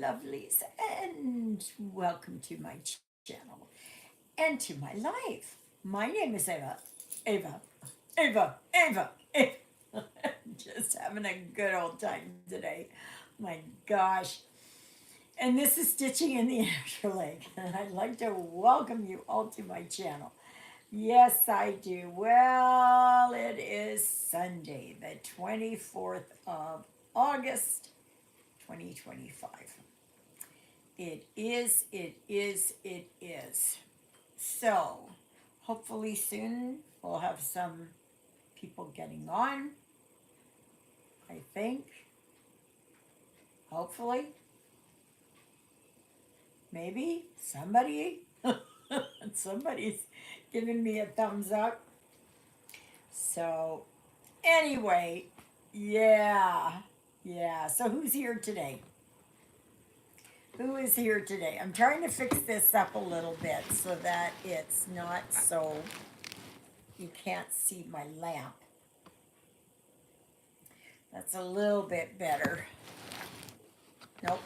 lovelies, and welcome to my channel and to my life. My name is Ava. Ava. Ava. Ava. Ava. Just having a good old time today. My gosh. And this is Stitching in the Interlake. And I'd like to welcome you all to my channel. Yes, I do. Well, it is Sunday, the 24th of August, 2025. It is. So, hopefully soon we'll have some people getting on, I think. Hopefully. Maybe. Somebody. Somebody's giving me a thumbs up. So, anyway, yeah. Yeah. So, who's here today? Who is here today? I'm trying to fix this up a little bit so that it's not so you can't see my lamp. That's a little bit better. Nope.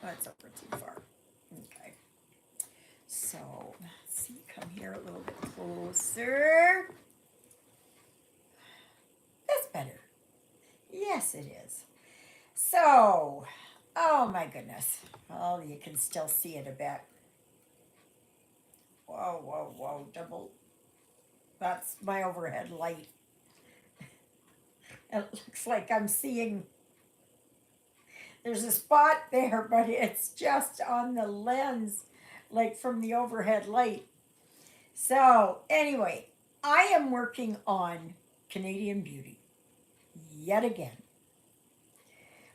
That's over too far. Okay. So, let's see, come here a little bit closer. That's better. Yes, it is. So, oh my goodness. Oh, you can still see it a bit. Whoa. Double. That's my overhead light. It looks like I'm seeing, there's a spot there, but it's just on the lens, like from the overhead light. So, anyway, I am working on Canadian Beauty yet again.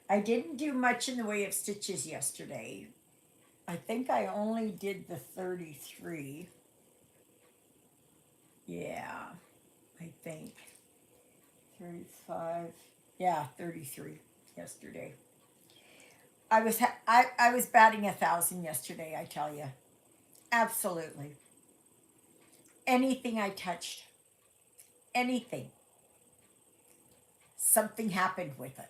I didn't do much in the way of stitches yesterday. I think I only did the 33. Yeah, I think. 35. Yeah, 33 yesterday. I was batting 1,000 yesterday, I tell you. Absolutely. Anything I touched, anything, something happened with it.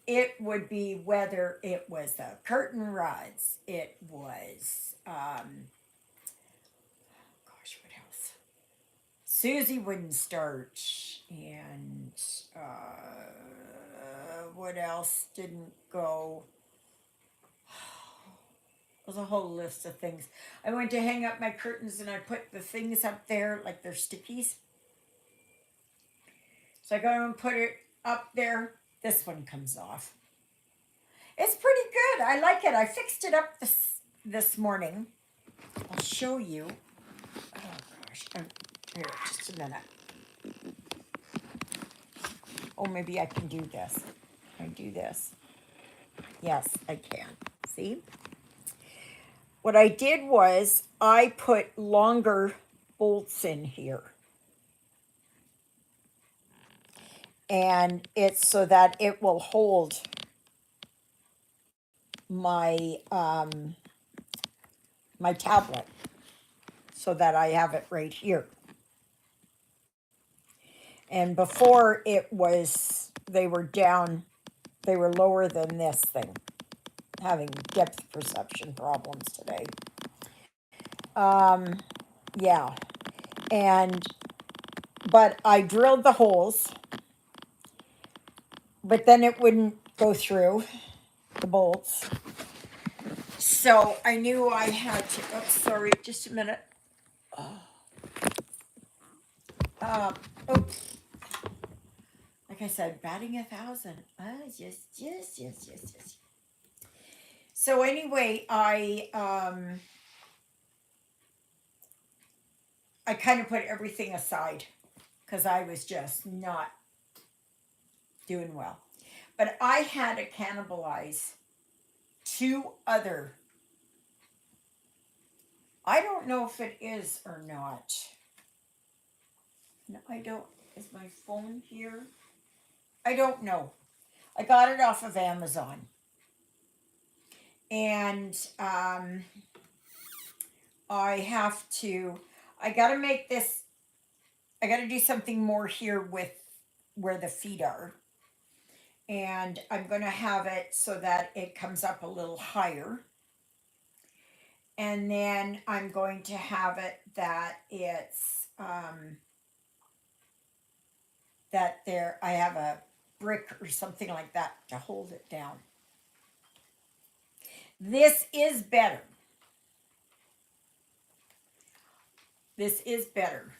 It would be whether it was the curtain rods, it was, gosh, what else? Susie wouldn't start, and what else didn't go? It was a whole list of things. I went to hang up my curtains and I put the things up there like they're stickies. So I go and put it up there. This one comes off. It's pretty good. I like it. I fixed it up this morning. I'll show you. Oh gosh. Here, just a minute. Oh, maybe I can do this. Can I do this? Yes, I can. See? What I did was I put longer bolts in here. And it's so that it will hold my tablet so that I have it right here. And before it was, they were down, they were lower than this thing, having depth perception problems today. Yeah. And, but I drilled the holes, but then it wouldn't go through the bolts. So I knew I had to, oh, sorry, just a minute. Oops. Like I said, batting 1,000. Yes. So anyway, I kind of put everything aside because I was just not doing well. But I had to cannibalize 2 other. I don't know if it is or not. No, I don't. Is my phone here? I don't know. I got it off of Amazon. And I got to make this, I got to do something more here with where the feet are. And I'm going to have it so that it comes up a little higher. And then I'm going to have it that it's that there I have a brick or something like that to hold it down. This is better. This is better.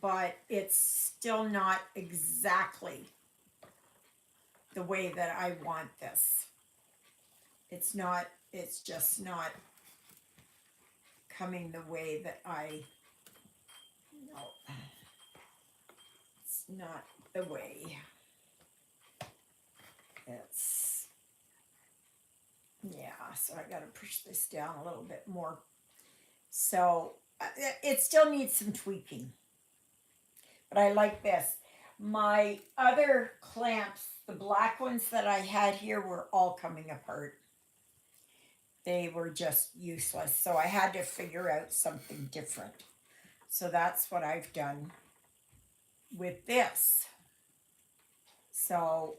But it's still not exactly the way that I want this. It's just not coming the way that I no. It's not the way. It's yeah, so I got to push this down a little bit more. So it still needs some tweaking. But I like this. My other clamps, the black ones that I had here, were all coming apart. They were just useless. So I had to figure out something different. So that's what I've done with this. So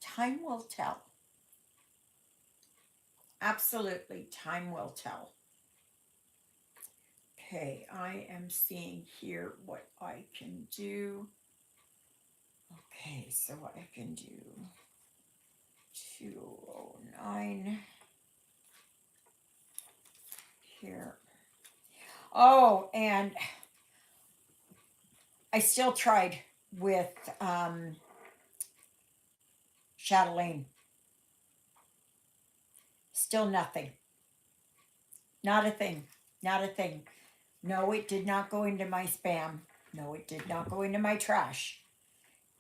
time will tell. Absolutely, time will tell. Okay, I am seeing here what I can do. Okay, so what I can do, 209 here. Oh, and I still tried with Chatelaine. Still nothing. Not a thing. Not a thing. No, it did not go into my spam. No, it did not go into my trash.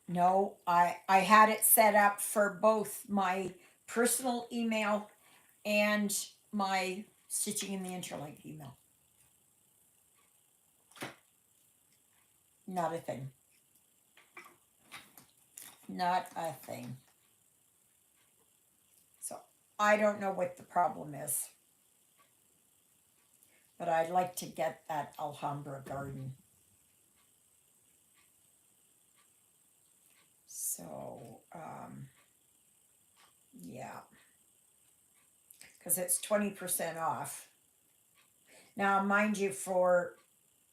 No, I had it set up for both my personal email and my Stitching in the Interlink email. Not a thing. Not a thing. So I don't know what the problem is. But I'd like to get that Alhambra garden. So, yeah. Because it's 20% off. Now, mind you, for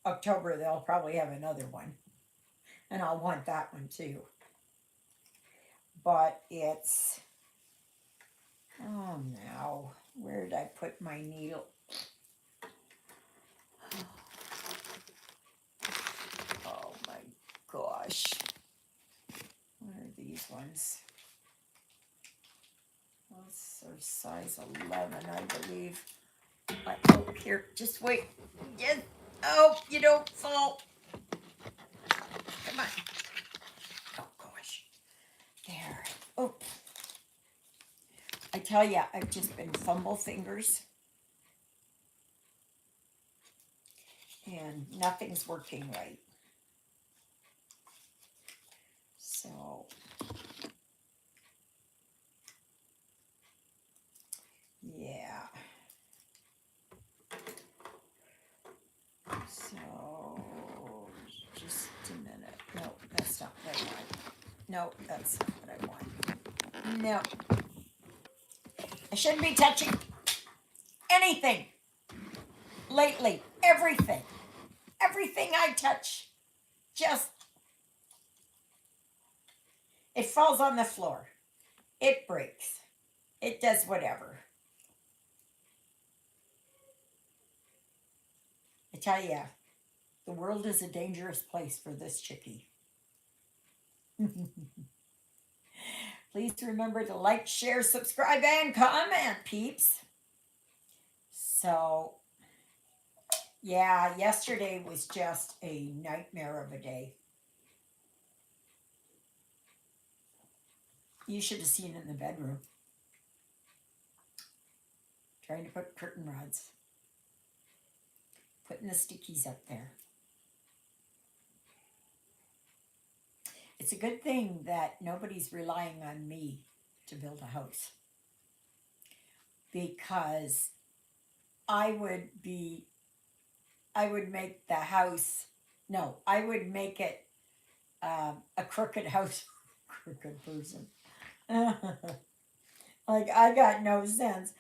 October, they'll probably have another one. And I'll want that one too. But it's, oh no, where did I put my needle? Oh my gosh. What are these ones? Those are size 11, I believe. Oh, here, just wait. Yes. Oh, you don't fall. Come on. Oh, gosh. There. Oh. I tell you, I've just been fumble fingers. And nothing's working right. So, yeah. So, just a minute. No, that's not what I want. No, that's not what I want. No. I shouldn't be touching anything lately. Everything. Everything I touch just, it falls on the floor. It breaks. It does whatever. I tell you, the world is a dangerous place for this chickie. Please remember to like, share, subscribe, and comment, peeps. So, yeah, yesterday was just a nightmare of a day. You should have seen it in the bedroom. Trying to put curtain rods. Putting the stickies up there. It's a good thing that nobody's relying on me to build a house. Because I would make the house, no, I would make it a crooked house crooked person. Like I got no sense.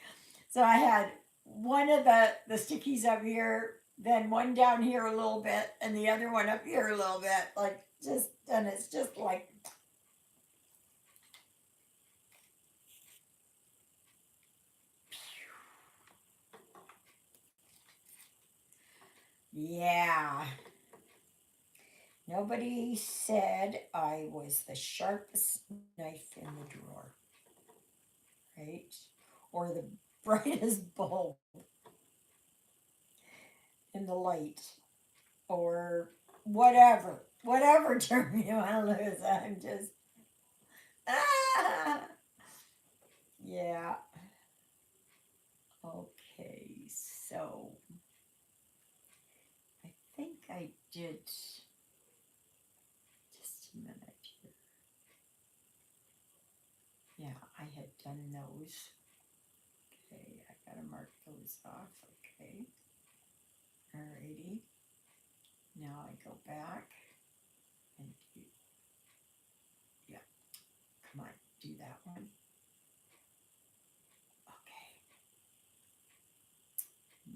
So I had one of the stickies up here, then one down here a little bit, and the other one up here a little bit. Like just, and it's just like, yeah. Nobody said I was the sharpest knife in the drawer, right? Or the brightest bulb in the light, or whatever term you want to lose. I'm just, ah, yeah. Okay, so I think I did just a minute here. Yeah, I had done those. Okay, I gotta mark those off. Okay, alrighty. Now I go back and do, yeah, come on, do that one. Okay,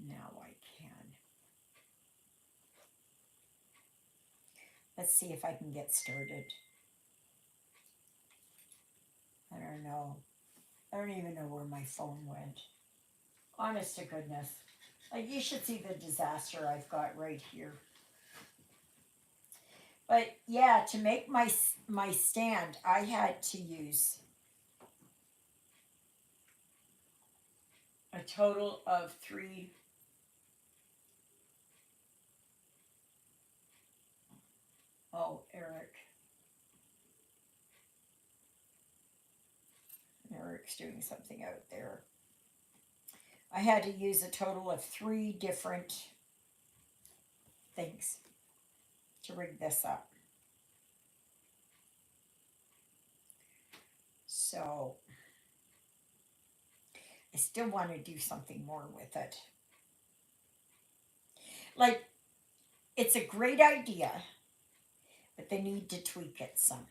now I can. Let's see if I can get started. I don't know. I don't even know where my phone went. Honest to goodness. Like you should see the disaster I've got right here. But yeah, to make my stand, I had to use a total of three. Oh, Eric's doing something out there. I had to use a total of three different things to rig this up. So I still want to do something more with it. Like, it's a great idea, but they need to tweak it some.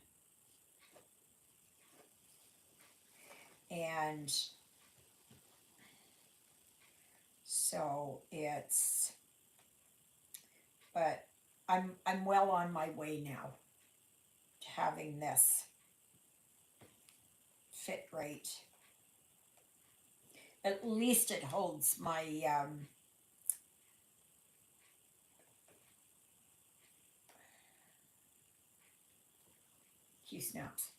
And so but I'm well on my way now to having this fit right. At least it holds my Q snaps.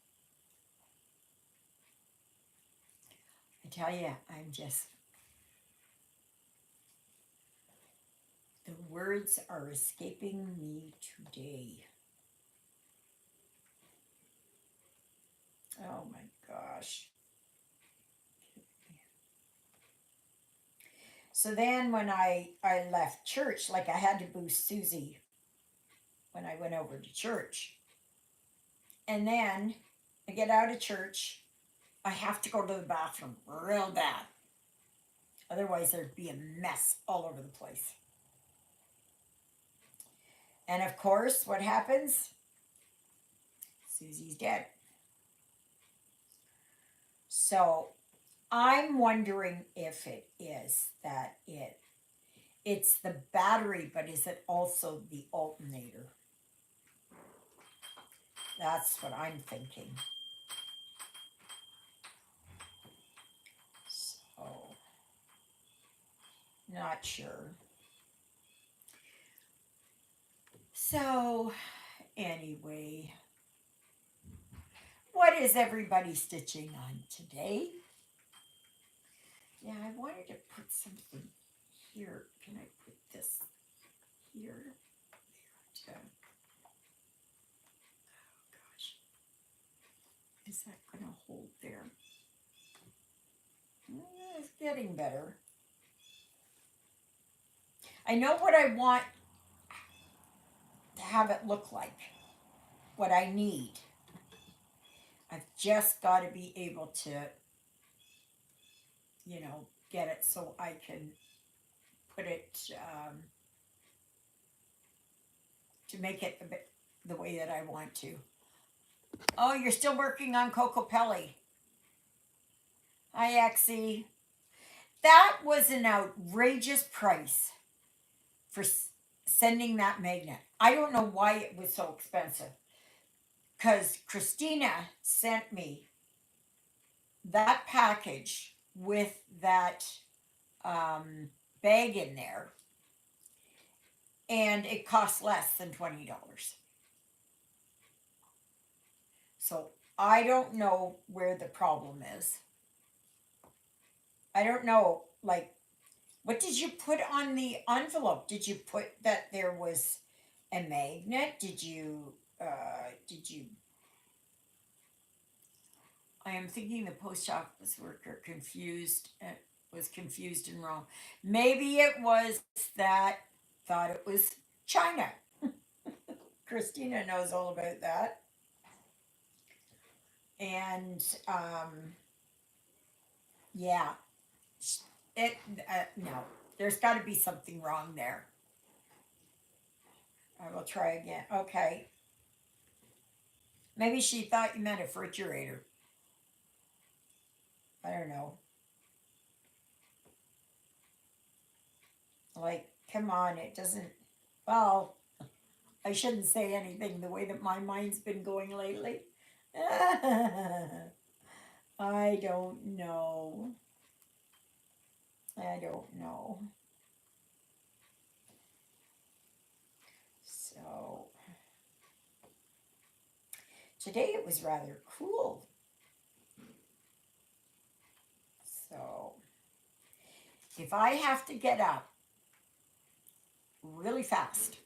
I tell you, I'm just, the words are escaping me today. Oh my gosh. So then when I left church, like I had to boost Susie when I went over to church. And then I get out of church, I have to go to the bathroom real bad. Otherwise, there'd be a mess all over the place. And of course, what happens? Susie's dead. So I'm wondering if it is that it's the battery, but is it also the alternator? That's what I'm thinking. So, not sure. So, anyway, what is everybody stitching on today? Yeah, I wanted to put something here. Can I put this here? There. Oh gosh. Is that going to hold there? It's getting better. I know what I want to have it look like, what I need. I've just got to be able to, get it so I can put it, to make it the way that I want to. Oh, you're still working on Cocopelli. Hi, Exie. That was an outrageous price for sending that magnet. I don't know why it was so expensive. Because Christina sent me that package with that bag in there, and it cost less than $20. So I don't know where the problem is. I don't know, like, what did you put on the envelope? Did you put that there was a magnet? Did you I am thinking the post office worker was confused and wrong. Maybe it was that thought it was China. Christina knows all about that. And yeah, it no, there's got to be something wrong there. I will try again. Okay, maybe she thought you meant a refrigerator. I don't know. Like, come on, it doesn't. Well, I shouldn't say anything the way that my mind's been going lately. I don't know. I don't know. So, today it was rather cool. So, if I have to get up really fast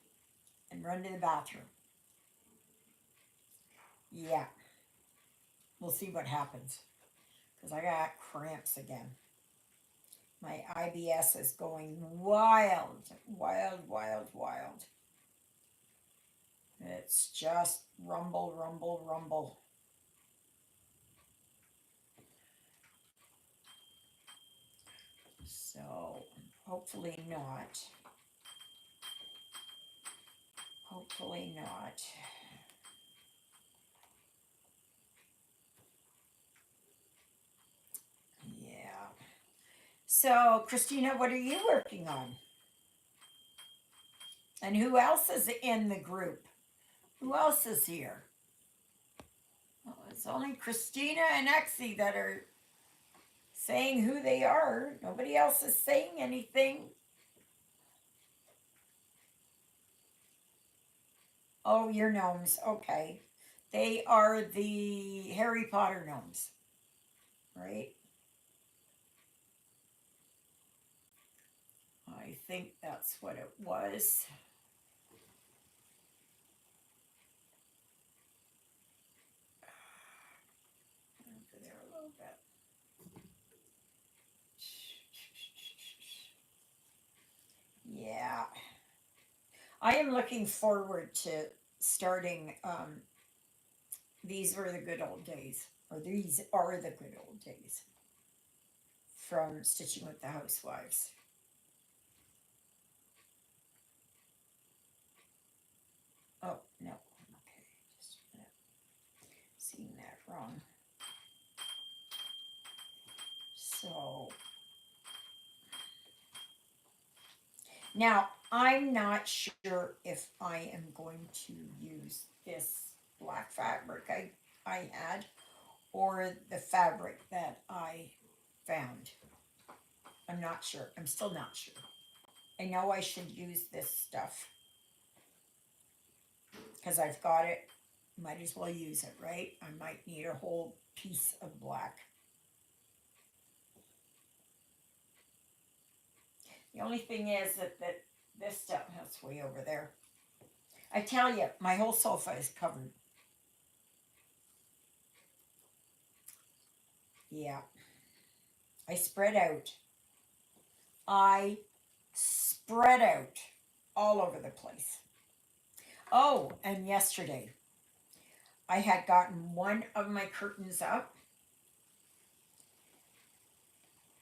and run to the bathroom, yeah, we'll see what happens. Because I got cramps again. My IBS is going wild, wild, wild, wild. It's just rumble, rumble, rumble. So, hopefully not. Hopefully not. Yeah. So, Christina, what are you working on? And who else is in the group? Who else is here? Well, it's only Christina and Exie that are saying who they are. Nobody else is saying anything. Oh, your gnomes. Okay. They are the Harry Potter gnomes, right? I think that's what it was. Over there a little bit. Yeah. I am looking forward to starting These Were the Good Old Days, or These Are the Good Old Days from Stitching with the Housewives. Oh, no. Okay, just a minute. Seeing that wrong. So, now I'm not sure if I am going to use this black fabric I had or the fabric that I found. I'm not sure. I'm still not sure. I know I should use this stuff because I've got it. Might as well use it, right? I might need a whole piece of black. The only thing is that this stuff, that's way over there. I tell you, my whole sofa is covered. Yeah. I spread out. I spread out all over the place. Oh, and yesterday I had gotten one of my curtains up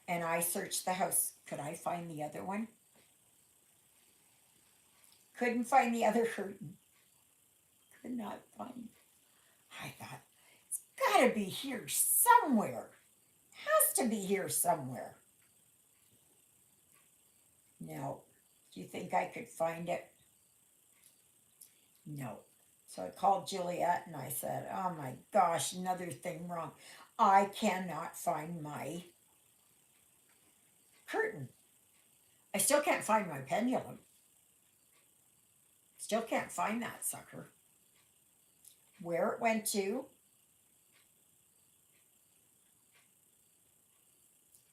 and I searched the house. Could I find the other one? Couldn't find the other curtain. Could not find. I thought, gotta be here somewhere. Has to be here somewhere. No. Do you think I could find it? No. So I called Juliet and I said, oh my gosh, another thing wrong. I cannot find my curtain. I still can't find my pendulum. Still can't find that sucker. Where it went to,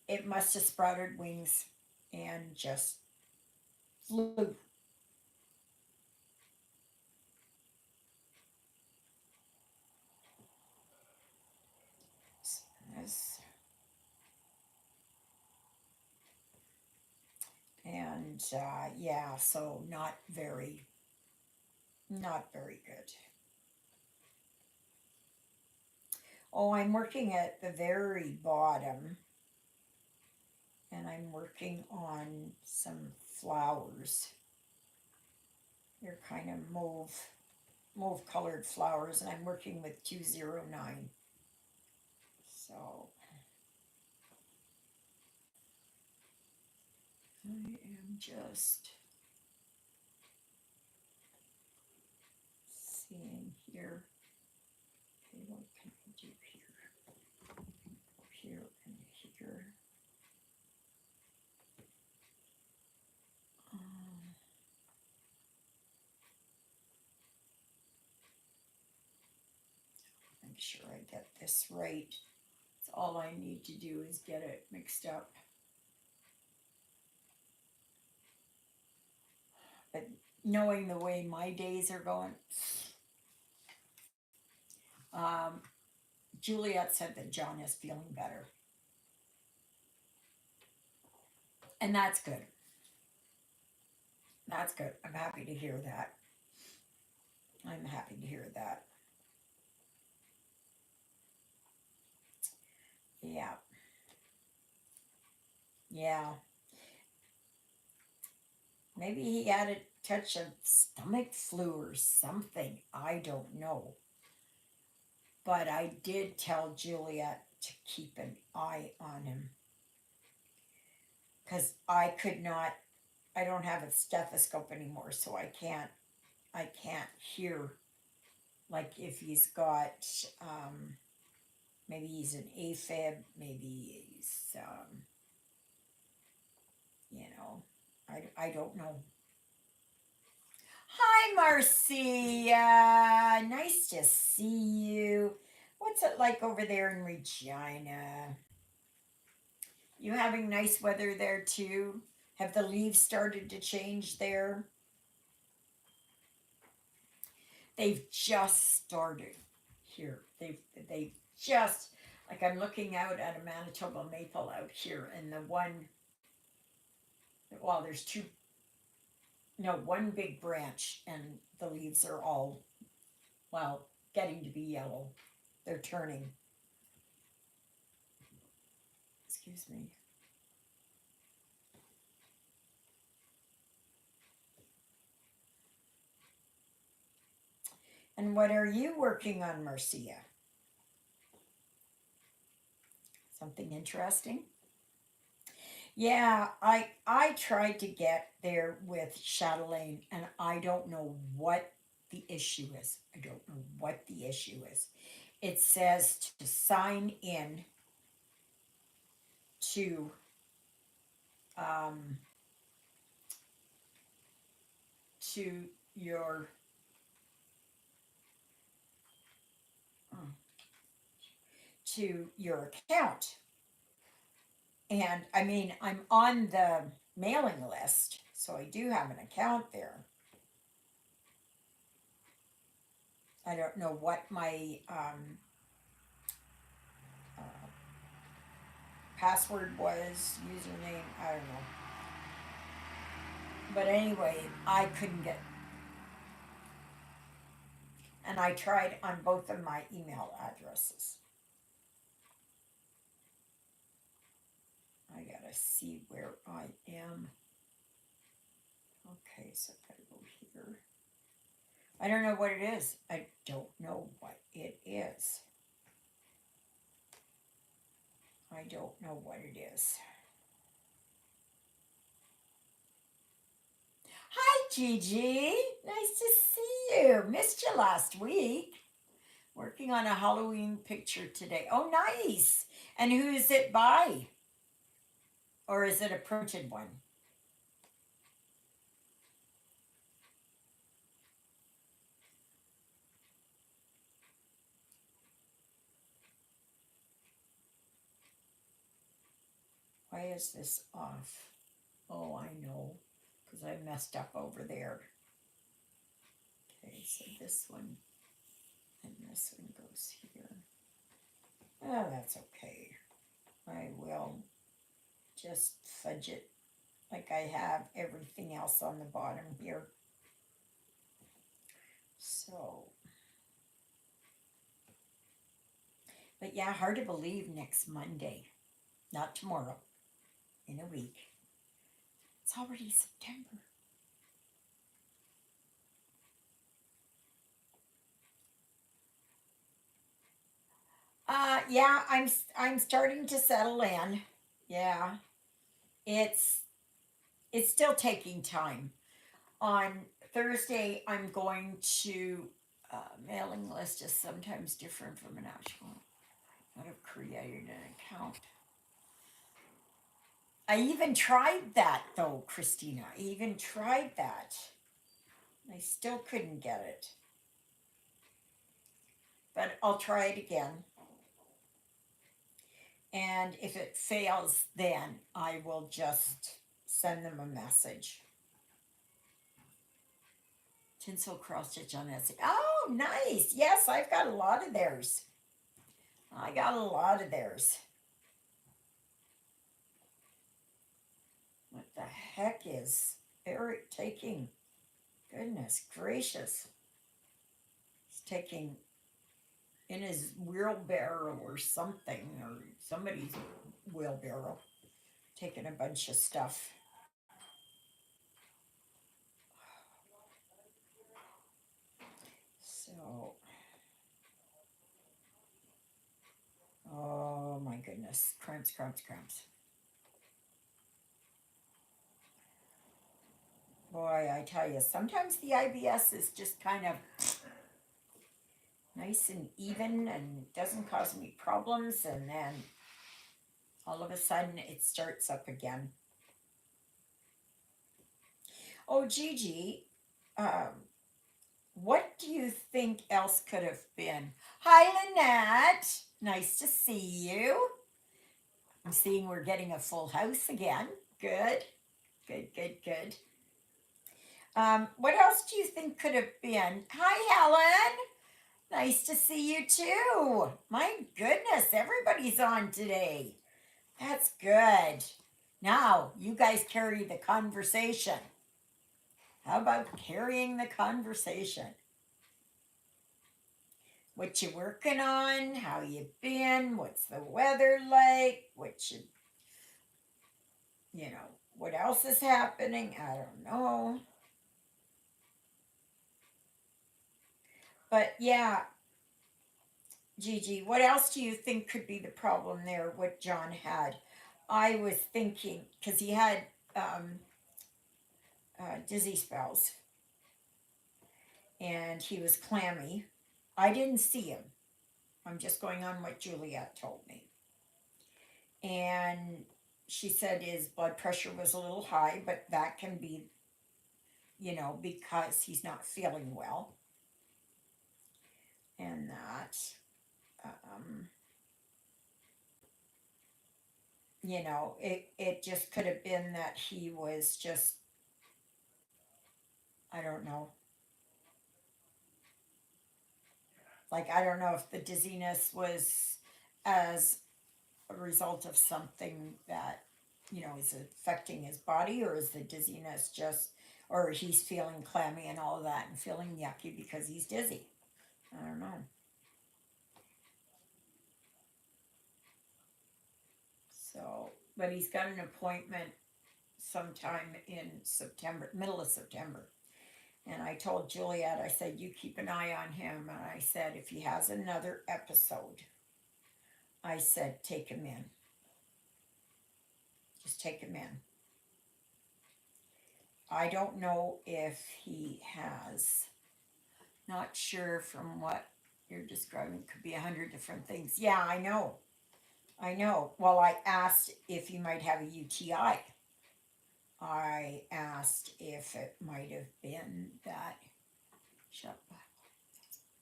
it must have sprouted wings and just flew. This. And yeah, so not very good. Oh, I'm working at the very bottom and I'm working on some flowers. They're kind of mauve colored flowers, and I'm working with 209. So I am just seeing here. Okay, what can I do here? Here and here. Make sure I get this right. That's all I need to do is get it mixed up. But knowing the way my days are going, um, Juliet said that John is feeling better. And that's good. That's good. I'm happy to hear that. I'm happy to hear that. Yeah. Yeah. Maybe he had a touch of stomach flu or something. I don't know. But I did tell Juliet to keep an eye on him. Because I don't have a stethoscope anymore, so I can't hear, like, if he's got, maybe he's an AFib, maybe he's, I don't know. Hi, Marcia. Nice to see you. What's it like over there in Regina? You having nice weather there too? Have the leaves started to change there? They've just started here. They've just, like, I'm looking out at a Manitoba maple out here, and the one, well, there's two, no, one big branch, and the leaves are all, well, getting to be yellow. They're turning. Excuse me. And what are you working on, Marcia? Something interesting? Yeah, I tried to get there with Chatelaine, and I don't know what the issue is. I don't know what the issue is. It says to sign in to um, to your mm, to your account. And I mean, I'm on the mailing list, so I do have an account there. I don't know what my uh, password was, username, I don't know. But anyway, I couldn't get, and I tried on both of my email addresses. I gotta see where I am. Okay, so I gotta go here. I don't know what it is. I don't know what it is. I don't know what it is. Hi, Gigi. Nice to see you. Missed you last week. Working on a Halloween picture today. Oh, nice. And who is it by? Or is it a printed one? Why is this off? Oh, I know. Because I messed up over there. Okay, so this one and this one goes here. Oh, that's okay. I will just fudge it like I have everything else on the bottom here. So, but yeah, hard to believe next Monday, not tomorrow, in a week. It's already September. Yeah, I'm starting to settle in. Yeah, it's it's still taking time. On Thursday, I'm going to mailing list is sometimes different from an actual. I'd have created an account. I even tried that though, Christina. I even tried that. I still couldn't get it. But I'll try it again. And if it fails, then I will just send them a message. Tinsel cross stitch on Etsy. Oh, nice. Yes, I've got a lot of theirs. I got a lot of theirs. What the heck is Eric taking? Goodness gracious. He's taking in his wheelbarrow or something, or somebody's wheelbarrow, taking a bunch of stuff. So, oh my goodness, cramps, cramps, cramps. Boy, I tell you, sometimes the IBS is just kind of nice and even and doesn't cause me problems, and then all of a sudden it starts up again. Oh, Gigi, um, what do you think else could have been? Hi, Lynette. Nice to see you. I'm seeing we're getting a full house again. Good, good, good, good. What else do you think could have been? Hi, Helen. Nice to see you too. My goodness, everybody's on today. That's good. Now, you guys carry the conversation. How about carrying the conversation? What you working on? How you been? What's the weather like? You know, what else is happening? I don't know. But yeah, Gigi, what else do you think could be the problem there? What John had? I was thinking because he had um, dizzy spells and he was clammy. I didn't see him. I'm just going on what Juliet told me. And she said his blood pressure was a little high, but that can be, because he's not feeling well. And that, um, it just could have been that he was just, I don't know. Like, I don't know if the dizziness was as a result of something that, is affecting his body, or is the dizziness just, or he's feeling clammy and all of that and feeling yucky because he's dizzy. I don't know. So, but he's got an appointment sometime in September, middle of September. And I told Juliet, I said, you keep an eye on him. And I said, if he has another episode, I said, take him in. Just take him in. I don't know if he has, not sure from what you're describing, could be 100 different things. Yeah, I know. I know. Well, I asked if you might have a UTI. I asked if it might have been that. Shut up.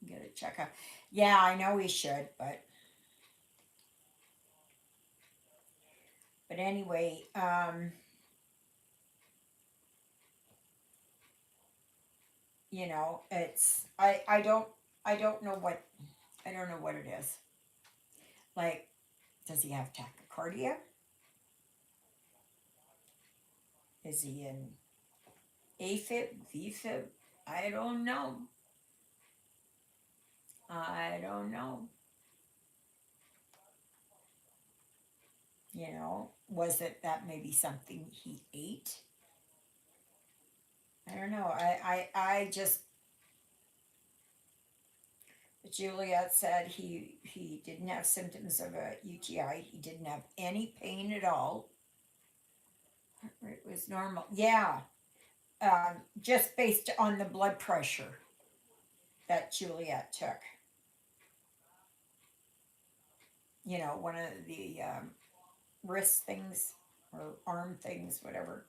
Get a checkup. Yeah, I know he should, but anyway, it's I don't know what I don't know what it is. Like, does he have tachycardia? Is he in AFib, VFib? I don't know. I don't know. Was it that maybe something he ate? I don't know. I just, Juliet said he didn't have symptoms of a UTI. He didn't have any pain at all. It was normal. Yeah, just based on the blood pressure that Juliet took. One of the wrist things or arm things, whatever.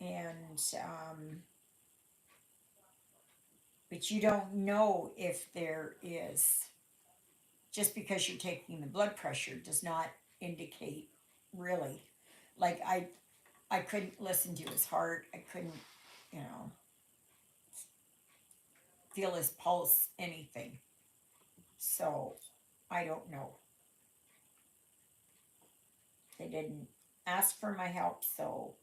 And but you don't know if there is, just because you're taking the blood pressure does not indicate really. Like, I couldn't listen to his heart. I couldn't, you know, feel his pulse, anything. So I don't know. They didn't ask for my help, so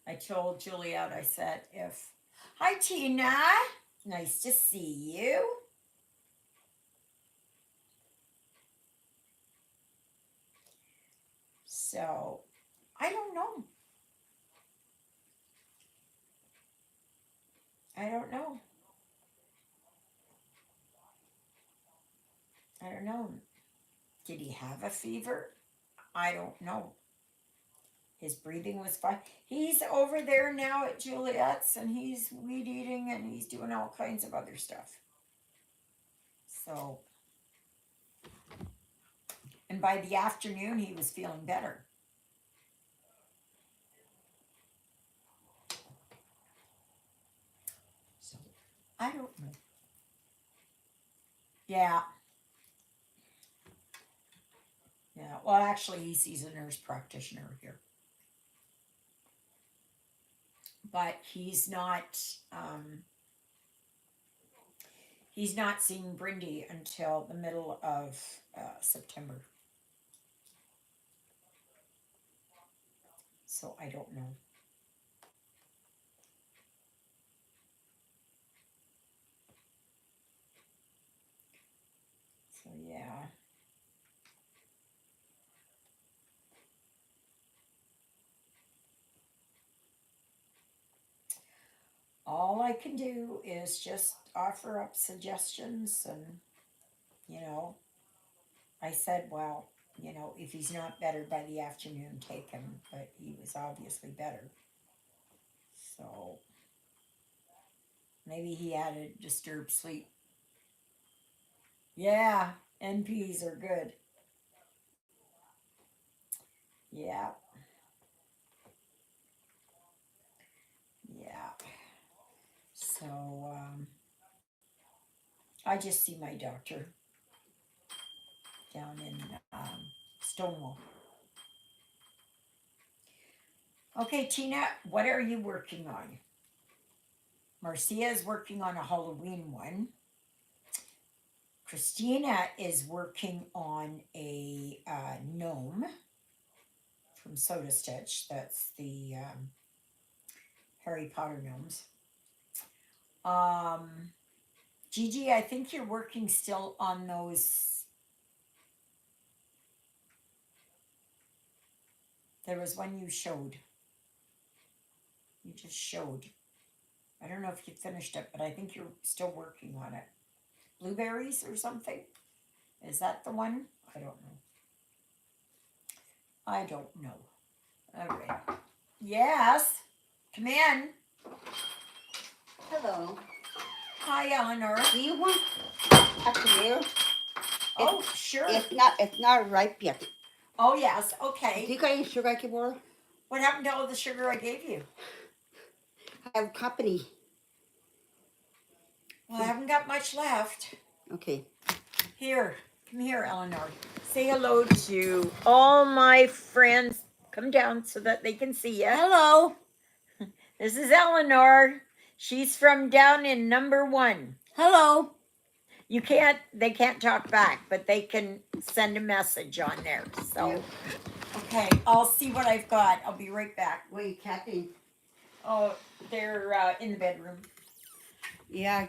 I told Juliet, I said, if, hi Tina, nice to see you. So I don't know. I don't know. I don't know. Did he have a fever? I don't know. His breathing was fine. He's over there now at Juliet's and he's weed eating and he's doing all kinds of other stuff. So, and by the afternoon, he was feeling better. So, I don't know. Yeah. Yeah. Well, actually, he sees a nurse practitioner here. But he's not seeing Brindy until the middle of September. So I don't know. So yeah. All I can do is just offer up suggestions and, you know, I said, well, if he's not better by the afternoon, take him. But he was obviously better. So maybe he had a disturbed sleep. Yeah, NPs are good. Yeah, yeah. So I just see my doctor down in Stonewall. Okay, Tina, what are you working on? Marcia is working on a Halloween one. Christina is working on a gnome from Soda Stitch. That's the Harry Potter gnomes. Gigi, I think you're working still on those. There was one you showed. You just showed. I don't know if you finished it, but I think you're still working on it. Blueberries or something? Is that the one? I don't know. I don't know. All right. Yes. Come in. Hello. Hi, Eleanor. Do you want a tomato? Oh, sure. It's not ripe yet. Oh, yes. Do Okay. you got any sugar I can borrow? What happened to all the sugar I gave you? I have company. Well, I haven't got much left. Okay. Here. Come here, Eleanor. Say hello to all my friends. Come down so that they can see you. Hello. This is Eleanor. She's from down in number 1. Hello. They can't talk back, but they can send a message on there. So, Yeah. okay, I'll see what I've got. I'll be right back. Where you capping? Oh, they're in the bedroom. Yeah.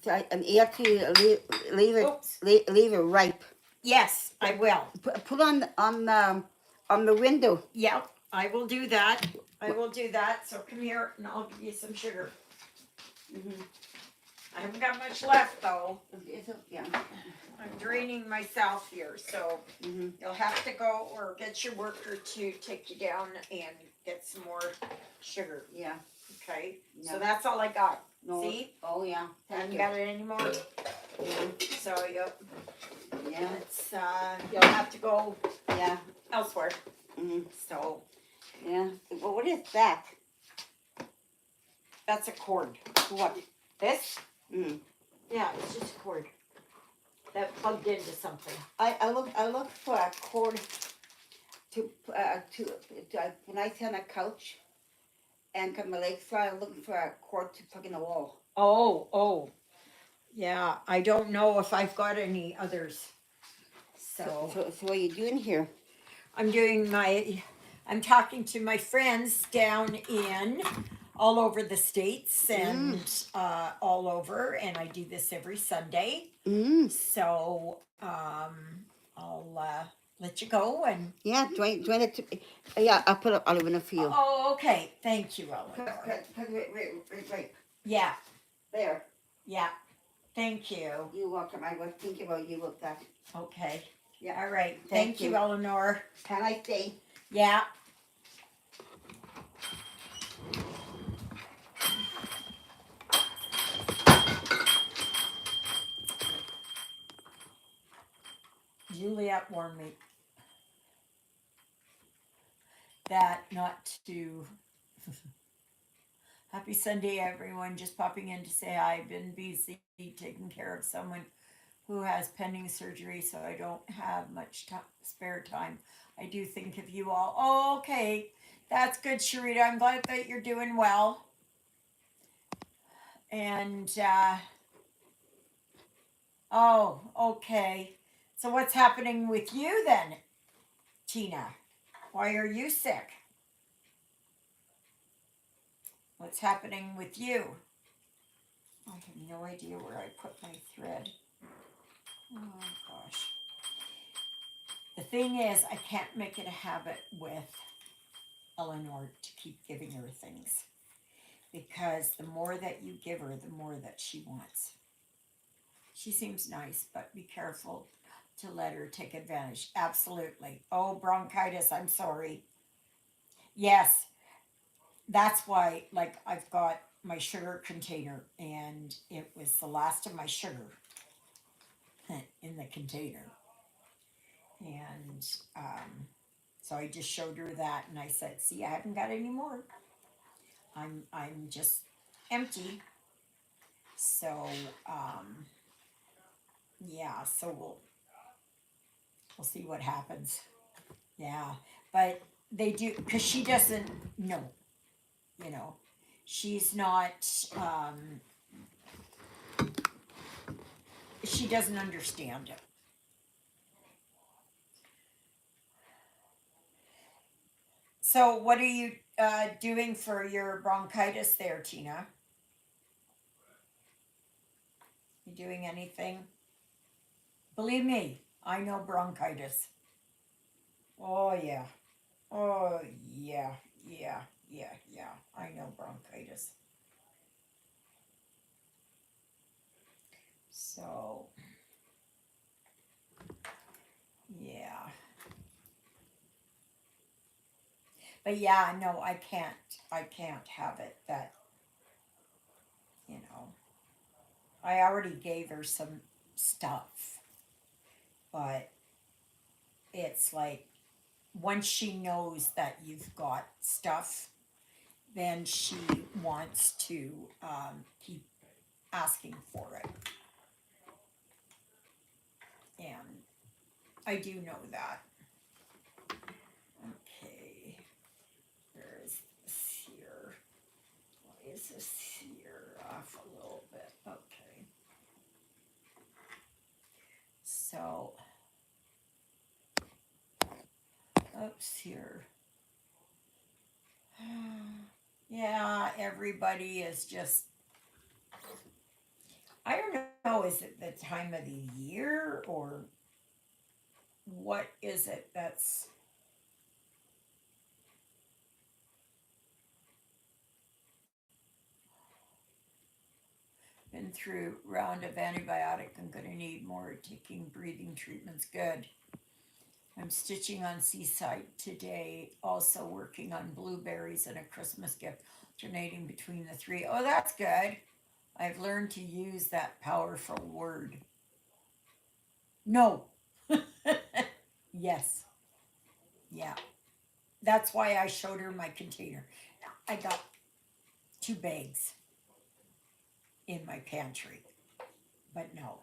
So you have to leave it. Oops. Leave it ripe. Yes, I will. Put on the window. Yep, I will do that. I will do that. So come here and I'll give you some sugar. Mm-hmm. I haven't got much left though. Yeah. I'm draining myself here, so Mm-hmm. you'll have to go or get your worker to take you down and get some more sugar. Yeah. Okay, Yeah. so that's all I got. No. See? Oh yeah. I haven't Thank you. got it anymore. Yeah. So yep, Yeah. it's you'll have to go Yeah. elsewhere. Mm-hmm. So Yeah. Well, what is that? that's a cord. What? This? Mm. Yeah, it's just a cord that plugged into something. I look for a cord to when I sit on a couch and got my legs dry. I'm looking for a cord to plug in the wall. Oh. Yeah, I don't know if I've got any others. So So what are you doing here? I'm talking to my friends down in all over the states and all over, and I do this every Sunday. Mm. So I'll let you go and. Yeah. Join it. Yeah. I'll put up olive in for you. Oh, okay. Thank you, Eleanor. Right. Yeah, There. yeah. Thank you. You're welcome. I was thinking about you with that. Okay. Yeah. All right. Thank Thank you, you. Eleanor. Can I stay? Yeah. Juliet warned me that not to. Happy Sunday, everyone. Just popping in to say hi. I've been busy taking care of someone who has pending surgery, so I don't have much spare time. I do think of you all. Oh, okay. That's good, Sharita. I'm glad that you're doing well. And, oh, okay. So what's happening with you then, Tina? Why are you sick? What's happening with you? I have no idea where I put my thread. Oh gosh. The thing is, I can't make it a habit with Eleanor to keep giving her things. Because the more that you give her, the more that she wants. She seems nice, but be careful to let her take advantage. Absolutely. Oh, bronchitis, I'm sorry. Yes, that's why, like, I've got my sugar container, and it was the last of my sugar in the container. And so I just showed her that, and I said, "See, I haven't got any more. I'm just empty." So yeah, so we'll see what happens. Yeah, but they do because she doesn't know. You know, she's not. She doesn't understand it. So, what are you doing for your bronchitis there, Tina? You doing anything? Believe me, I know bronchitis. Oh, yeah. Oh, yeah. Yeah. I know bronchitis. So, yeah. But yeah, no, I can't. I can't have it that, you know. I already gave her some stuff, but it's like once she knows that you've got stuff, then she wants to keep asking for it. And I do know that. Okay, where is this here? Why is this here off a little bit? Okay. So, oops, here. Yeah, everybody is just, I don't know, is it the time of the year or what is it that's been through round of antibiotic? I'm going to need more taking breathing treatments. Good. I'm stitching on Seaside today, also working on blueberries and a Christmas gift, alternating between the three. Oh, that's good. I've learned to use that powerful word. No. Yes. Yeah. That's why I showed her my container. I got 2 bags in my pantry, but no.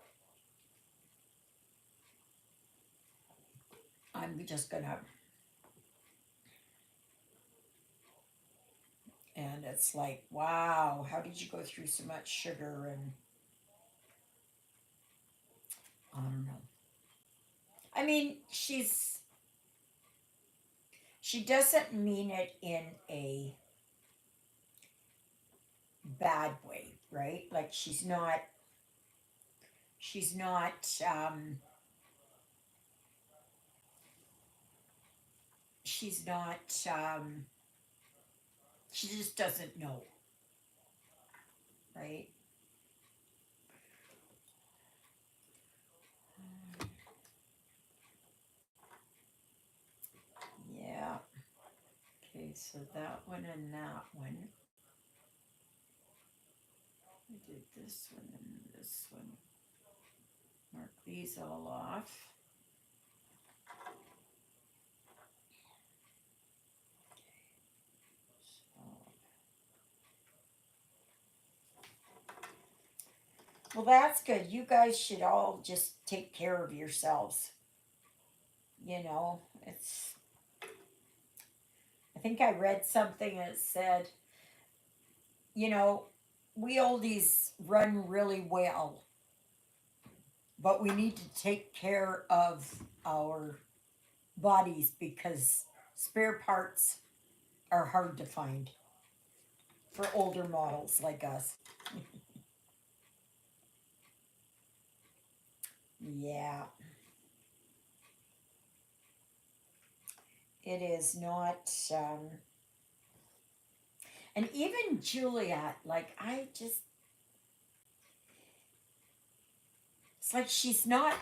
I'm just gonna, and it's like, wow, how did you go through so much sugar? And I don't know. I mean, she doesn't mean it in a bad way, right? Like she's not, she's not, she just doesn't know, right? Yeah. Okay, so that one and that one. I did this one and this one. Mark these all off. Well, that's good. You guys should all just take care of yourselves. You know, it's, I think I read something that said, you know, we oldies run really well, but we need to take care of our bodies because spare parts are hard to find for older models like us. Yeah, it is not. And even Juliet, like, it's like she's not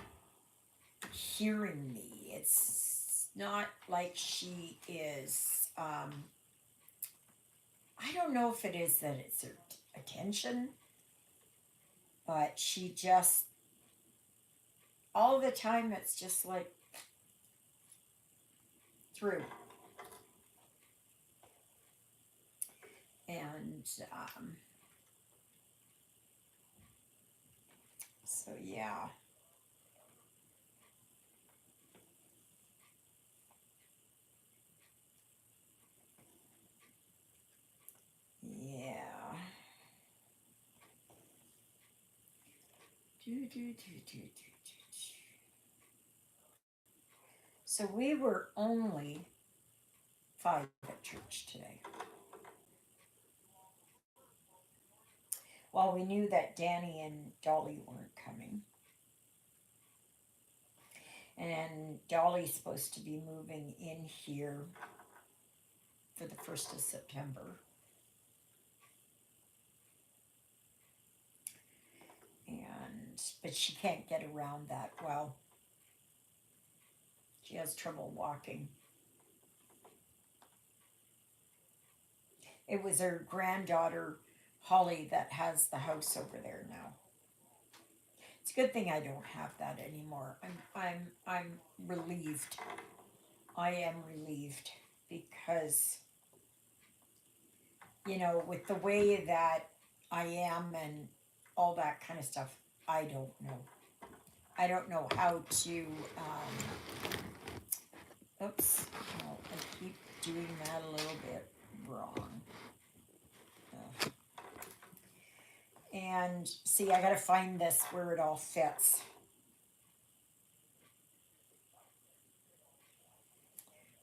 hearing me. It's not like she is, I don't know if it is that it's her attention, but she just, all the time, it's just like through. And so, yeah. Yeah. Do, do, do, do, do, do. So we were only 5 at church today. Well, we knew that Danny and Dolly weren't coming. And Dolly's supposed to be moving in here for the 1st of September. But she can't get around that well. She has trouble walking. It was her granddaughter Holly that has the house over there now. It's a good thing I don't have that anymore. I'm relieved. I am relieved because with the way that I am and all that kind of stuff, I don't know. I don't know how to. Oops, no, I keep doing that a little bit wrong. And see, I gotta find this where it all fits.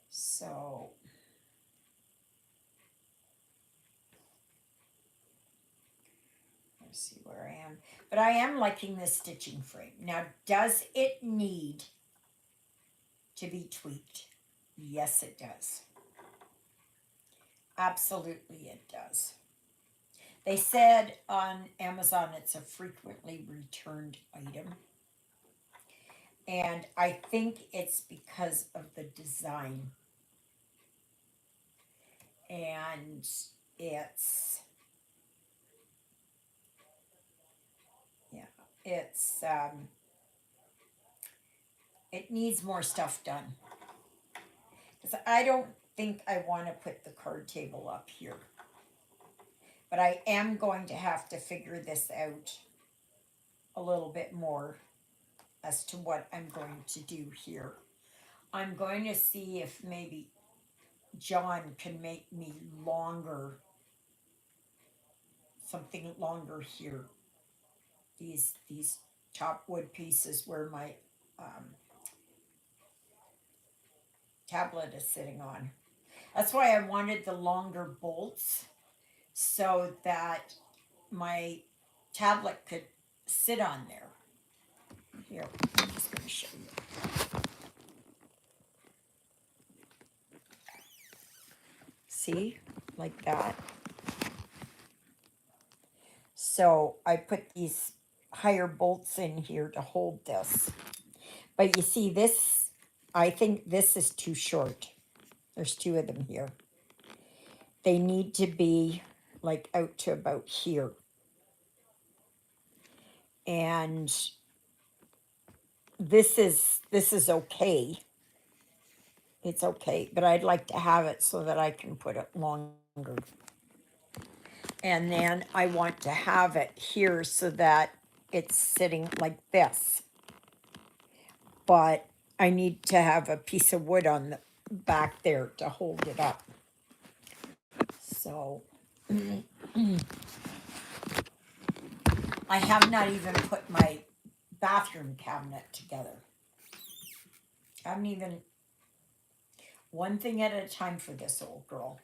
So, let's see where I am. But I am liking this stitching frame. Now, does it need to be tweaked? Yes, it does. Absolutely, it does. They said on Amazon it's a frequently returned item. And I think it's because of the design. And it's, yeah, it's, it needs more stuff done. Because I don't think I want to put the card table up here. But I am going to have to figure this out a little bit more as to what I'm going to do here. I'm going to see if maybe John can make me longer, something longer here. These top wood pieces where my um, tablet is sitting on. That's why I wanted the longer bolts so that my tablet could sit on there. Here, I'm just going to show you. See, like that. So I put these higher bolts in here to hold this. But you see this, I think this is too short. There's two of them here. They need to be like out to about here. And this is okay. It's okay, but I'd like to have it so that I can put it longer. And then I want to have it here so that it's sitting like this. But I need to have a piece of wood on the back there to hold it up. So I have not even put my bathroom cabinet together. I haven't even one thing at a time for this old girl.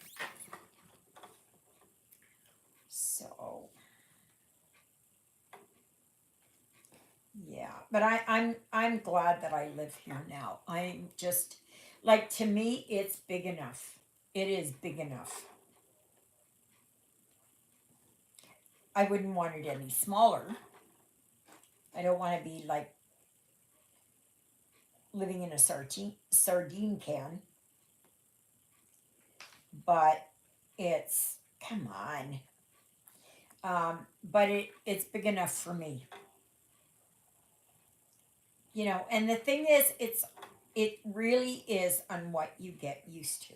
So yeah, but I'm glad that I live here now. I'm just like, to me it's big enough. It is big enough. I wouldn't want it any smaller. I don't want to be like living in a sardine can. But it's, come on. But it's big enough for me. And the thing is, it really is on what you get used to.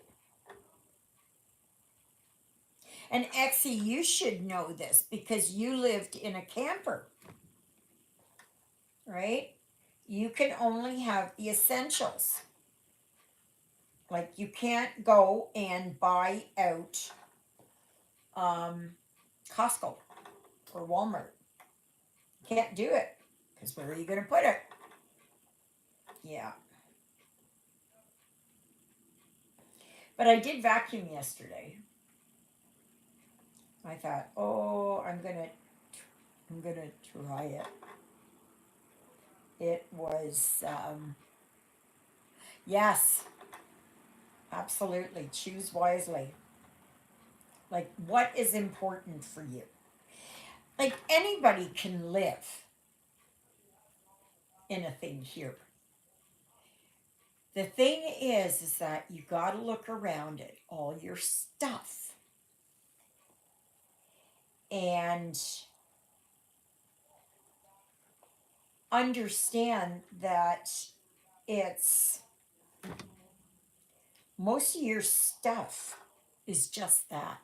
And Exie, you should know this because you lived in a camper, right? You can only have the essentials. Like, you can't go and buy out Costco or Walmart. Can't do it because where are you going to put it? Yeah. But I did vacuum yesterday. I thought, oh, I'm gonna try it. It was, yes, absolutely. Choose wisely. Like, what is important for you? Like, anybody can live in a thing here. The thing is that you got to look around at all your stuff. and understand that it's most of your stuff is just that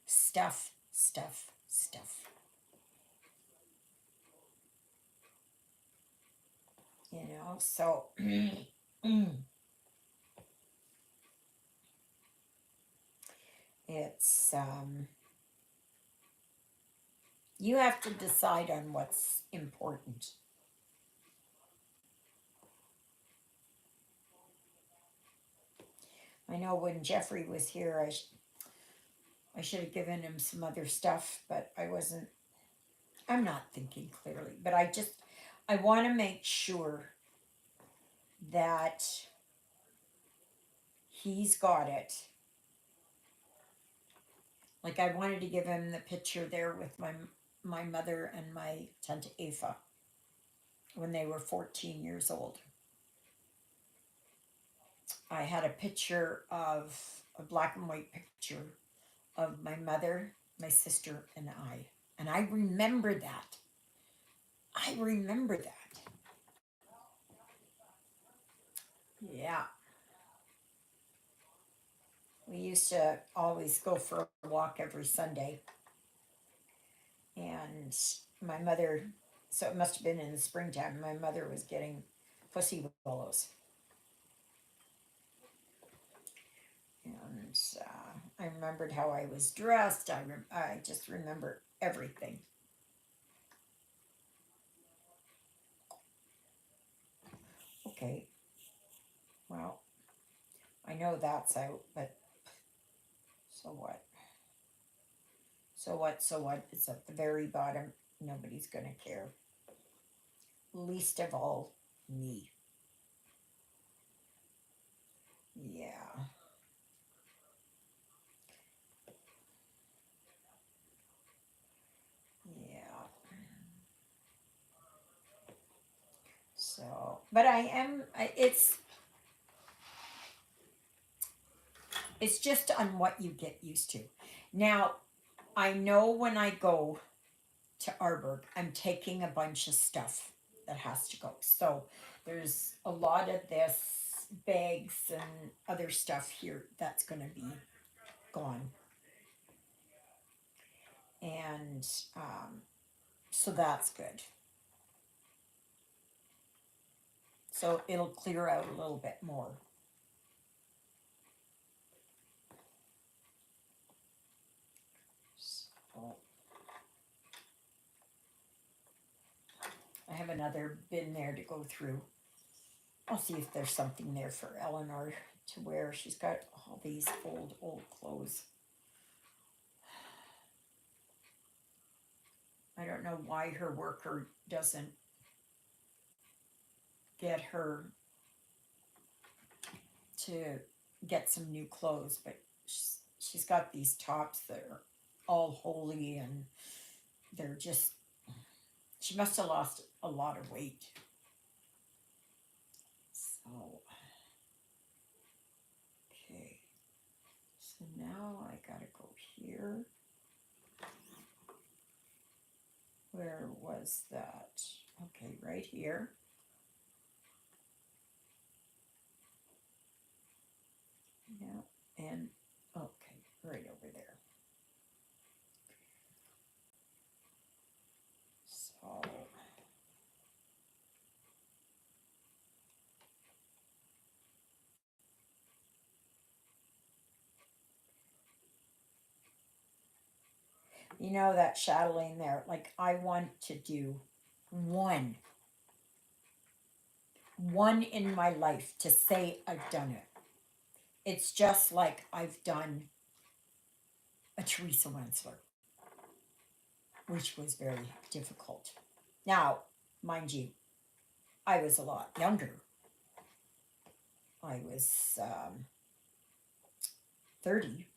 stuff, stuff, stuff. You know, so it's you have to decide on what's important. I know when Jeffrey was here, I should have given him some other stuff, but I wasn't. I'm not thinking clearly, but I want to make sure that he's got it. Like I wanted to give him the picture there with my mother and my Tante Eva when they were 14 years old. I had a picture of a black and white picture of my mother, my sister, and I. And I remember that. I remember that. Yeah. We used to always go for a walk every Sunday. And my mother, so it must have been in the springtime, my mother was getting pussy willows. And I remembered how I was dressed. I just remember everything. Okay, well, I know that's out, but so what? So what? So what? It's at the very bottom. Nobody's gonna care. Least of all, me. Yeah. Yeah. So, but I am. It's just on what you get used to. Now, I know when I go to Arborg, I'm taking a bunch of stuff that has to go. So there's a lot of this bags and other stuff here that's going to be gone. And so that's good. So it'll clear out a little bit more. So I have another bin there to go through. I'll see if there's something there for Eleanor to wear. She's got all these old clothes. I don't know why her worker doesn't get her to get some new clothes, but she's got these tops that are all holy and they're just, she must have lost a lot of weight. So, okay. So now I gotta go here. Where was that? Okay, right here. Yeah, and okay, right over there. So you know that chatelaine there, like I want to do one in my life to say I've done it. It's just like I've done a Teresa Wensler, which was very difficult. Now, mind you, I was a lot younger. I was 30.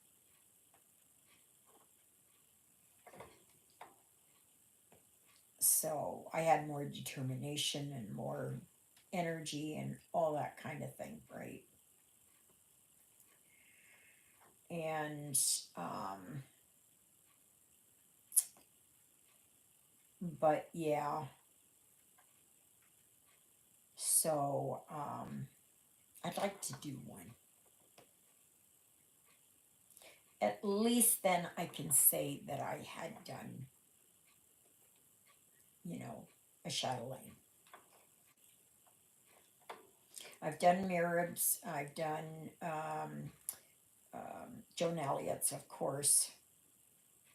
So I had more determination and more energy and all that kind of thing, right? And but yeah, so I'd like to do one. At least then I can say that I had done, you know, a chatelaine. I've done Mirab's, I've done Joan Elliott's, of course.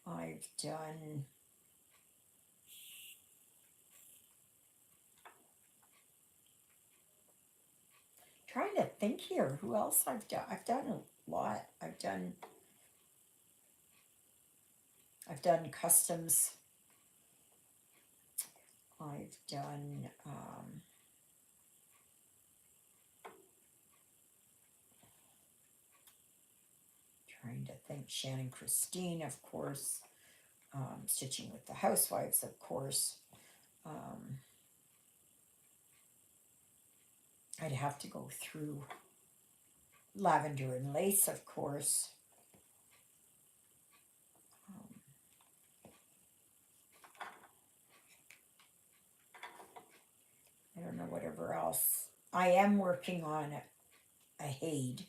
I've done, trying to think here, who else I've done? I've done a lot. I've done customs. I've done, trying to think, Shannon Christine, of course. Stitching with the Housewives, of course. Um, I'd have to go through Lavender and Lace, of course. Um, I don't know whatever else. I am working on a Haid.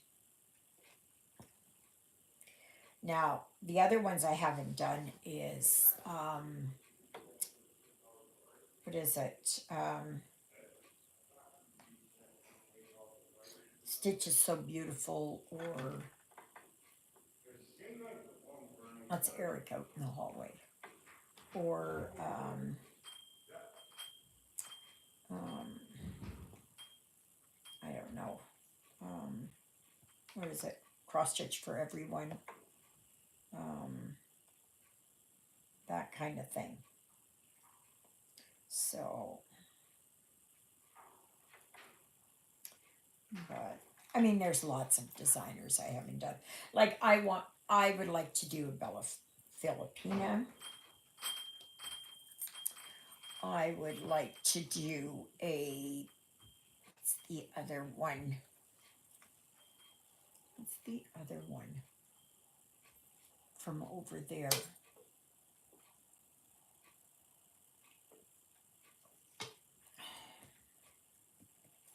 Now, the other ones I haven't done is, what is it? Stitch is So Beautiful, or that's Eric out in the hallway. Or, um, I don't know. Um, what is it? Cross Stitch for Everyone. Um, that kind of thing. So, but I mean, there's lots of designers I haven't done. Like I would like to do a Bella Filipina. I would like to do what's the other one? What's the other one from over there?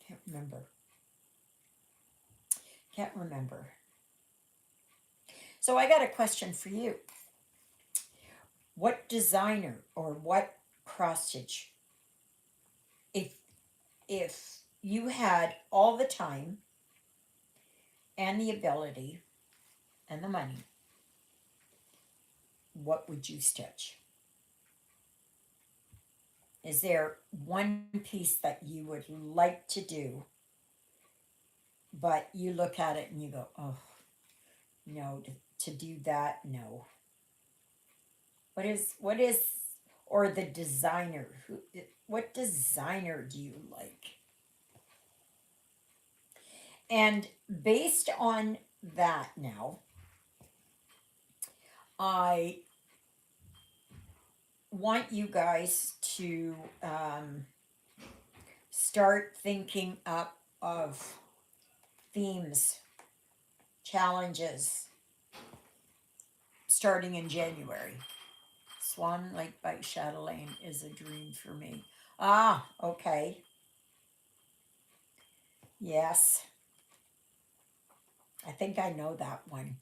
Can't remember. Can't remember. So I got a question for you. What designer or what cross stitch, if if you had all the time and the ability and the money, what would you stitch? Is there one piece that you would like to do, but you look at it and you go, oh, no, to do that, no. What is, or the designer, what designer do you like? And based on that now, I want you guys to start thinking up of themes, challenges, starting in January. Swan Lake by Chatelaine is a dream for me. Ah, okay. Yes. I think I know that one.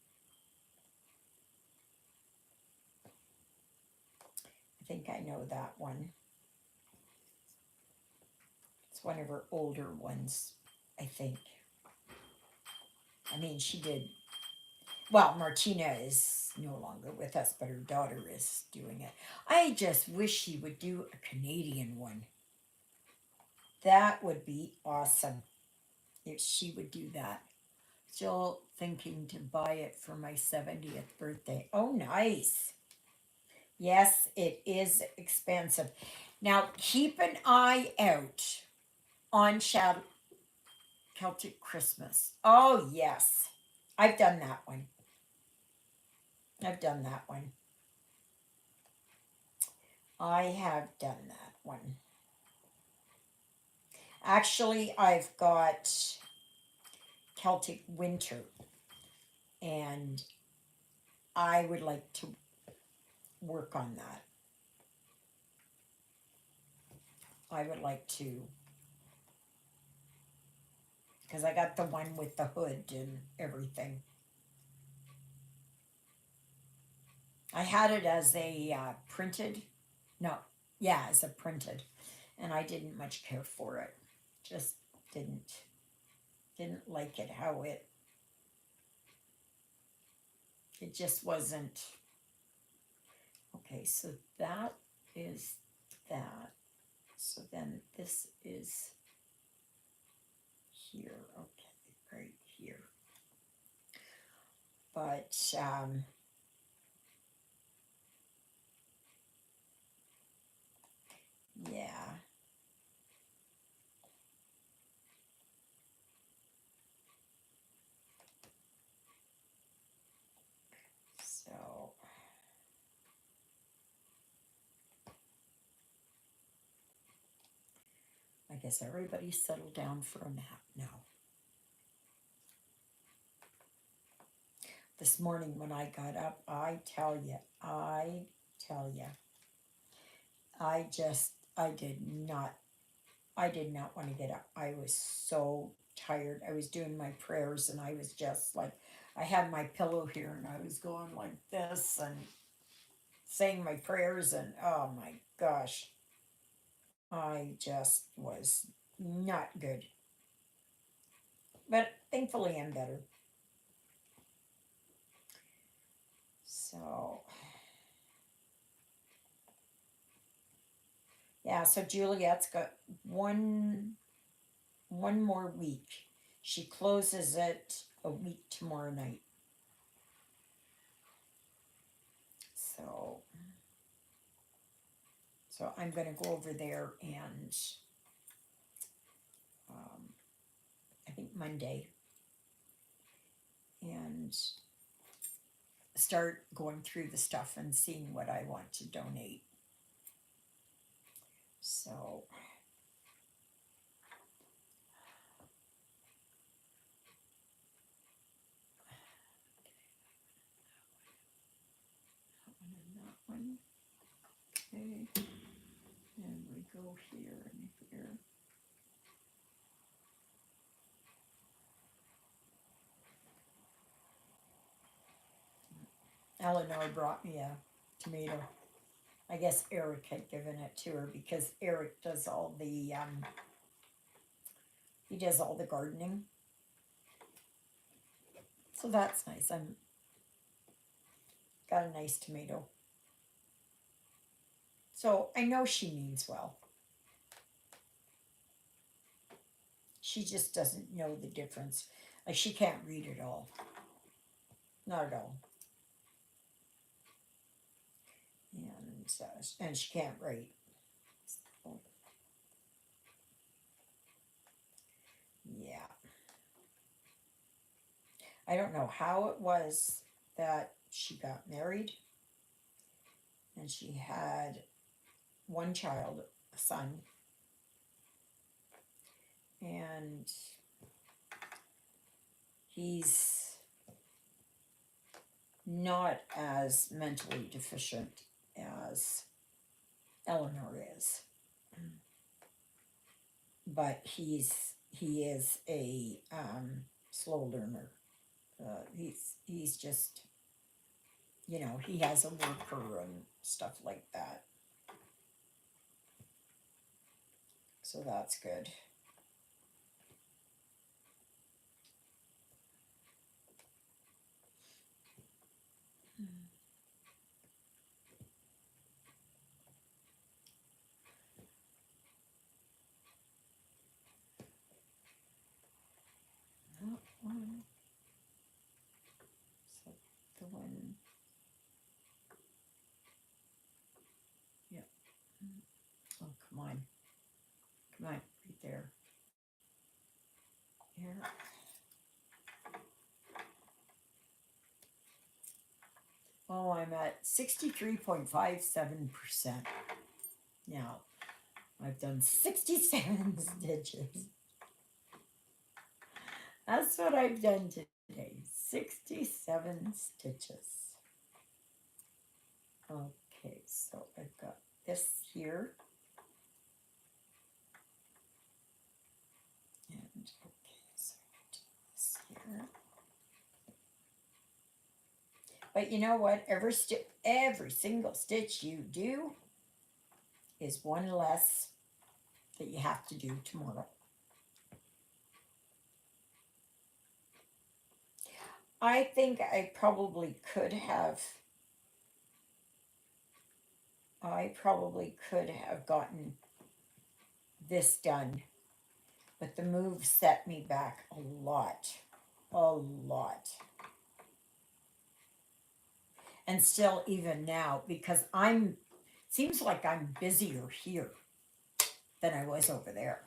I think I know that one. It's one of her older ones, I think. I mean, she did. Well, Martina is no longer with us, but her daughter is doing it. I just wish she would do a Canadian one. That would be awesome if she would do that. Still thinking to buy it for my 70th birthday. Oh, nice. Yes, it is expensive. Now, keep an eye out on Celtic Christmas. Oh, yes. I've done that one. I've done that one. I have done that one. Actually, I've got Celtic Winter, and I would like to work on that. I would like to, because I got the one with the hood and everything. I had it as a printed, no, yeah, as a printed, and I didn't much care for it. Just didn't like it how it just wasn't. Okay, so that is that. So then this is here. Okay, right here. But yeah. So I guess everybody's settled down for a nap now. This morning when I got up, tell you, I did not want to get up. I was so tired. I was doing my prayers and I was just like, I had my pillow here and I was going like this and saying my prayers and oh my gosh, I just was not good. But thankfully I'm better. So yeah, so Juliet's got one more week. She closes it a week tomorrow night. So I'm gonna go over there and I think Monday and start going through the stuff and seeing what I want to donate. So that one. Okay. And we go here and here. Eleanor brought me a tomato. I guess Eric had given it to her because Eric does all the he does all the gardening. So that's nice. I'm got a nice tomato. So I know she means well. She just doesn't know the difference. Like she can't read it all. Not at all. And she can't write. So, yeah. I don't know how it was that she got married and she had one child, a son, and he's not as mentally deficient as Eleanor is, but he is a slow learner. He's just, he has a worker and stuff like that. So that's good. That one. So the one. Yep. Oh, come on. Come on, right there. Here. Oh, I'm at 63.57%. Now, I've done 67 stitches. That's what I've done today. 67 stitches. Okay, so I've got this here. But you know what? Every single stitch you do is one less that you have to do tomorrow. I think I probably could have gotten this done, but the move set me back a lot. A lot. And still, even now, because seems like I'm busier here than I was over there.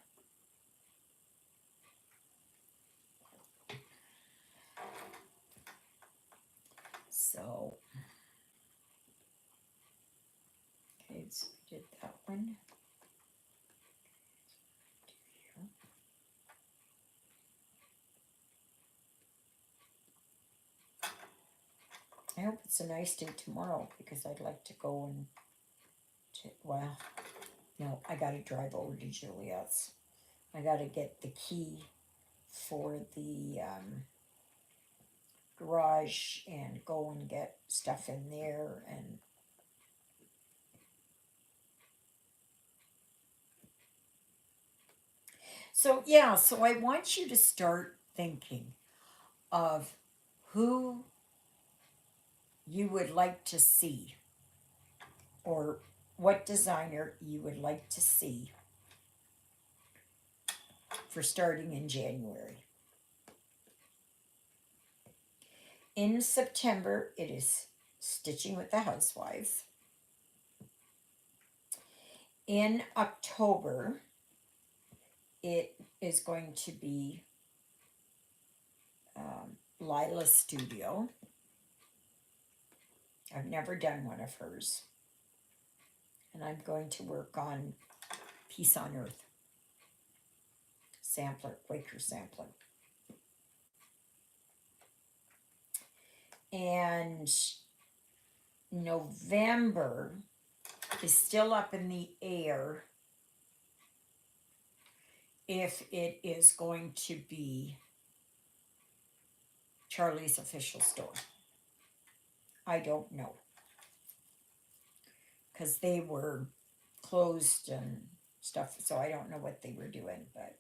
So, okay, so we did that one. I hope it's a nice day tomorrow because I'd like to go and, well, no, I got to drive over to Juliet's. I got to get the key for the garage and go and get stuff in there. And so, yeah, so I want you to start thinking of who you would like to see or what designer you would like to see for starting in January. In September, it is Stitching with the Housewives. In October, it is going to be Lila's Studio. I've never done one of hers. And I'm going to work on Peace on Earth. Sampler, Quaker sampler. And November is still up in the air if it is going to be Charlie's Official Store. I don't know. Because they were closed and stuff, so I don't know what they were doing, but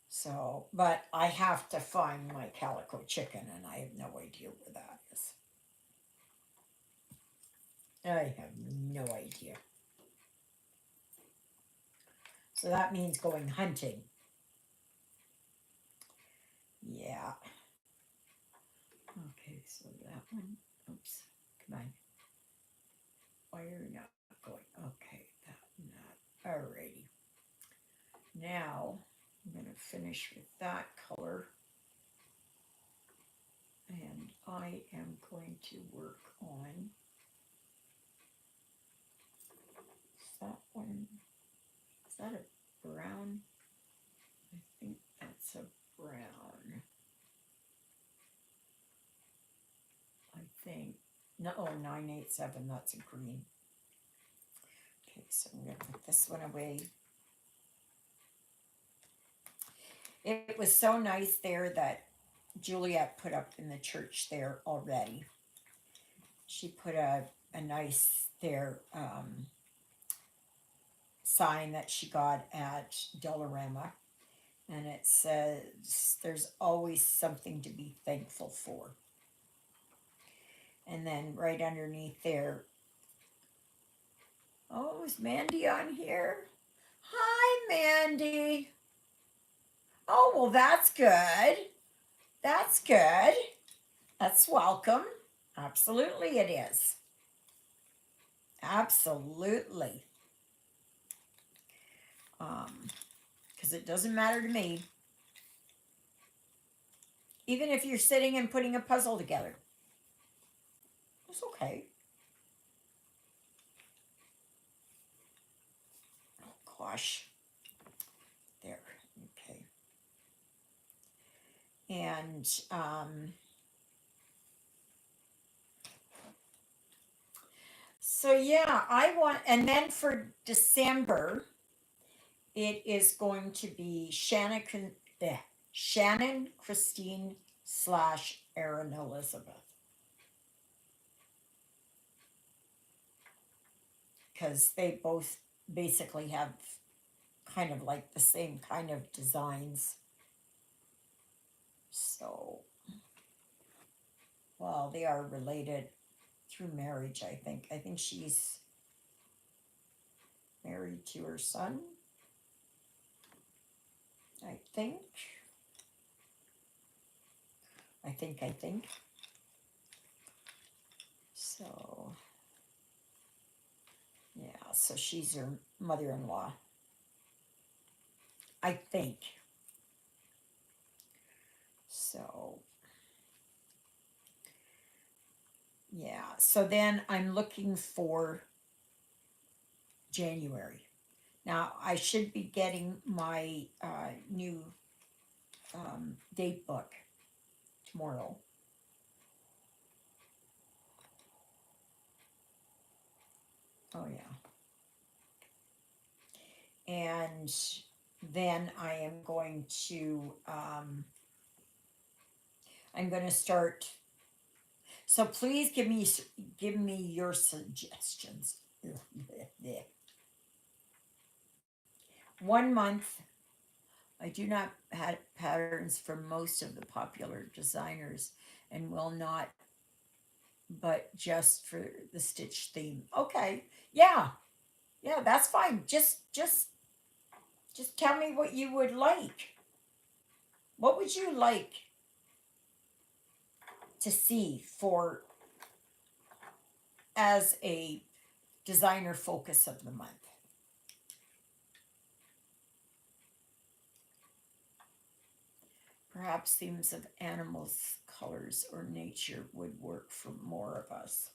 so, but I have to find my calico chicken, and I have no idea where that is. I have no idea. So that means going hunting. Yeah. Okay, so that one, oops, come on. Why are you not going? Okay, that, alrighty. Now, I'm going to finish with that color. And I am going to work on that one. Is that a brown? I think that's a brown. I think, no, 987, that's a green. Okay, so I'm going to put this one away. It was so nice there that Juliet put up in the church there already. She put a nice there sign that she got at Dollarama, and it says there's always something to be thankful for. And then right underneath there, oh, is Mandy on here? Hi, Mandy. Oh, well, that's good. That's good. That's welcome. Absolutely, it is. Absolutely. Because it doesn't matter to me. Even if you're sitting and putting a puzzle together, it's okay. Oh, gosh. There. Okay. And so yeah, I want, and then for December, it is going to be Shanna Shannon Christine / Erin Elizabeth. Because they both basically have kind of like the same kind of designs. So, well, they are related through marriage, I think. I think she's married to her son. I think. I think. So, yeah, so she's her mother in law. I think. So, yeah. So then I'm looking for January. Now, I should be getting my new date book tomorrow. Oh, yeah. And then I'm going to start. So please give me your suggestions. 1 month. I do not have patterns for most of the popular designers and will not, but just for the Stitch theme. Okay. Yeah. Yeah, that's fine. Just tell me what you would like. What would you like to see for as a designer focus of the month? Perhaps themes of animals, colors, or nature would work for more of us.